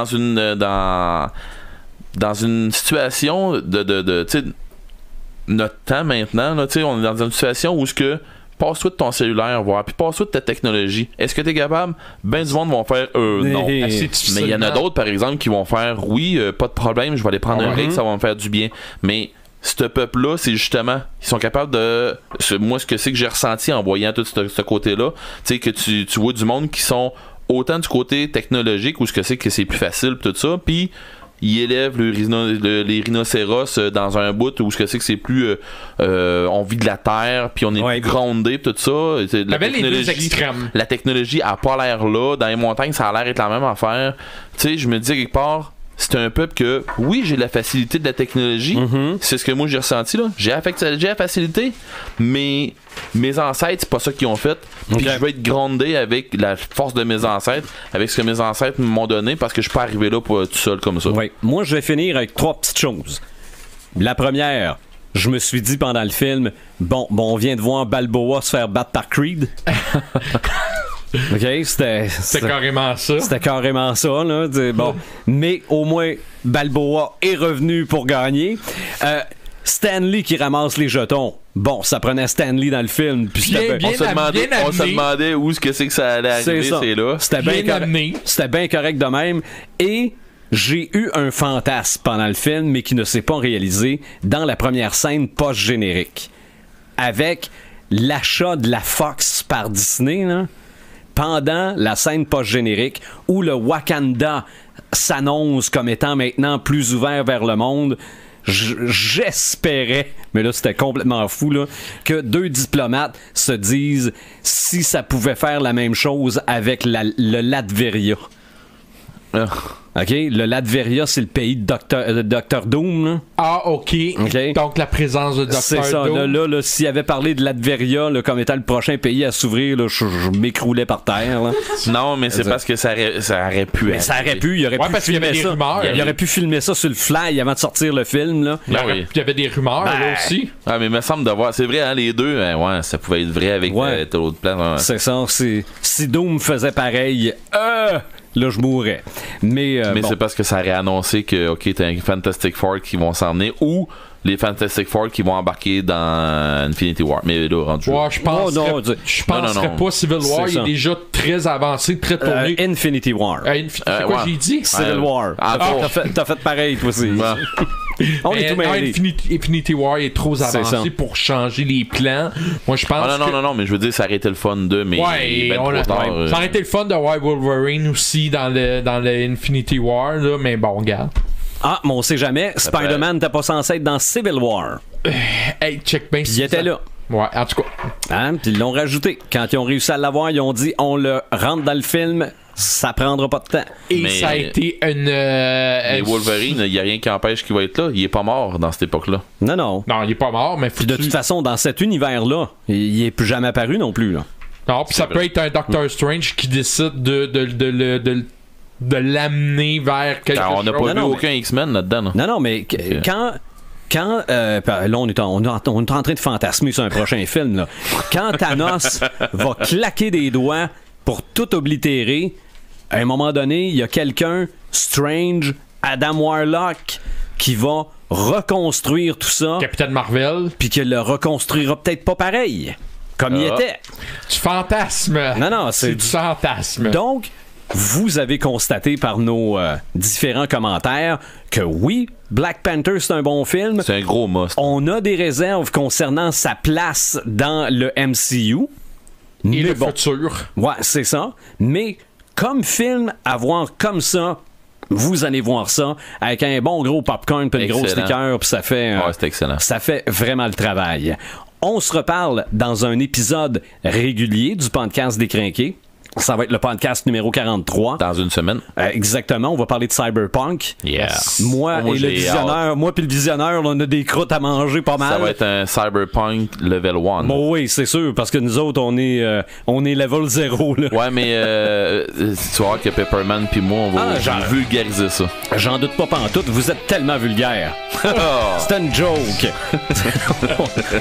C: dans une situation de tu sais notre temps maintenant là, tu sais on est dans une situation où ce que passe-toi de ton cellulaire voir puis passe-toi de ta technologie. Est-ce que tu es capable? Ben du monde vont faire non.
A: Et-
B: Assez
C: Mais il y en a d'autres par exemple qui vont faire oui, pas de problème, je vais aller prendre un break, ça va me faire du bien. Mais ce peuple-là, c'est justement, ils sont capables de. Moi, ce que c'est que j'ai ressenti en voyant tout ce côté-là, tu sais, que tu vois du monde qui sont autant du côté technologique, ou ce que c'est plus facile, tout ça, puis ils élèvent les rhinocéros dans un bout où ce que c'est plus. On vit de la terre, puis on est plus groundé, tout ça.
B: T'avais les deux extrêmes.
C: La technologie a pas l'air là. Dans les montagnes, ça a l'air être la même affaire. Tu sais, je me dis quelque part. C'est un peuple que, oui, j'ai la facilité de la technologie. C'est ce que moi j'ai ressenti là. J'ai la facilité, mais mes ancêtres, c'est pas ça qu'ils ont fait. Puis je vais être groundé avec la force de mes ancêtres, avec ce que mes ancêtres m'ont donné, parce que je suis pas arrivé là tout seul comme ça.
A: Ouais. Moi, je vais finir avec 3 petites choses. La première, je me suis dit pendant le film, bon, on vient de voir Balboa se faire battre par Creed. OK, c'était
B: carrément ça.
A: C'était carrément ça, là. Bon. Mais au moins, Balboa est revenu pour gagner. Stanley qui ramasse les jetons. Bon, ça prenait Stanley dans le film. Puis
C: on se demandait où est-ce que ça allait arriver, c'est là.
A: C'était bien correct de même. Et j'ai eu un fantasme pendant le film, mais qui ne s'est pas réalisé dans la première scène post-générique. Avec l'achat de la Fox par Disney, là. Pendant la scène post-générique où le Wakanda s'annonce comme étant maintenant plus ouvert vers le monde, j'espérais, mais là c'était complètement fou, là, que 2 diplomates se disent si ça pouvait faire la même chose avec le Latveria. OK? Le Latveria, c'est le pays de Dr. Doom. Là.
B: Ah, OK. Donc, la présence de Dr. Doom.
A: C'est ça. Là, s'il avait parlé de Latveria là, comme étant le prochain pays à s'ouvrir, là, je m'écroulais par terre. Là.
C: Non, mais c'est parce que ça aurait pu
A: mais ça aurait pu. Il aurait pu filmer ça. Il aurait pu filmer ça sur le fly avant de sortir le film. Là.
B: Il y avait des rumeurs là aussi.
C: Ah, mais il me semble de voir. C'est vrai, hein, les deux, ouais, ça pouvait être vrai avec l'autre plan.
A: C'est ça. Si Doom faisait pareil, là, je mourrais. Mais
C: bon. C'est parce que ça aurait annoncé que, OK, t'as un Fantastic Four qui vont s'en venir ou les Fantastic Four qui vont embarquer dans Infinity War. Mais là, rendu.
B: Ouais, je penserais pas Civil War. Il est déjà très avancé, très tourné.
A: Infinity War.
B: C'est quoi j'ai dit?
A: Civil War. T'as fait pareil, toi aussi. On est tout mêlés.
B: Infinity War est trop avancé pour changer les plans. Moi, je pense
C: non, mais je veux dire, ça aurait été le fun de, mais
B: ça aurait été le fun de voir Wolverine aussi dans le Infinity War, là, mais bon, regarde.
A: Ah, mais on sait jamais. Spider-Man n'était pas censé être dans Civil War.
B: Hey, check bien.
A: Puis il était là.
B: Ouais, en tout cas.
A: Hein? Puis ils l'ont rajouté. Quand ils ont réussi à l'avoir, ils ont dit on le rentre dans le film, ça prendra pas de temps.
B: Et ça a été une.
C: Mais Wolverine, il n'y a rien qui empêche qu'il va être là. Il est pas mort dans cette époque-là.
A: Non,
B: il est pas mort, mais
A: puis de toute façon, dans cet univers-là, il est plus jamais apparu non plus. Là.
B: Non, puis ça peut être un Doctor Strange qui décide de l'amener vers quelque chose.
C: On n'a pas vu aucun X-Men là-dedans.
A: Non, mais quand là, on est en train de fantasmer sur un prochain film. Là. Quand Thanos va claquer des doigts pour tout oblitérer, à un moment donné, il y a quelqu'un, Strange, Adam Warlock, qui va reconstruire tout ça.
B: Capitaine Marvel.
A: Puis qu'il le reconstruira peut-être pas pareil, comme il était.
B: Du fantasme.
A: Non,
B: c'est du fantasme.
A: Donc, vous avez constaté par nos différents commentaires que oui, Black Panther, c'est un bon film.
C: C'est un gros must.
A: On a des réserves concernant sa place dans le MCU.
B: Et le futur.
A: Ouais, c'est ça. Mais comme film, à voir comme ça, vous allez voir ça avec un bon gros popcorn puis une grosse liqueur, puis ça fait...
C: c'est excellent.
A: Ça fait vraiment le travail. On se reparle dans un épisode régulier du podcast Décrinqué. Ça va être le podcast numéro 43.
C: Dans une semaine.
A: Exactement. On va parler de Cyberpunk.
C: Yes.
A: Moi puis le visionneur, on a des croûtes à manger pas mal.
C: Ça va être un Cyberpunk level 1.
A: Bon, oui, c'est sûr, parce que nous autres, on est level 0. Là.
C: Ouais, mais tu vas voir que Pepperman puis moi, on va vulgariser ça.
A: J'en doute pas pantoute. Vous êtes tellement vulgaire. C'est une joke.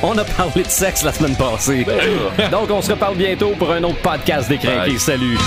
A: On a parlé de sexe la semaine passée. Donc, on se reparle bientôt pour un autre podcast Décrinqué. Salut!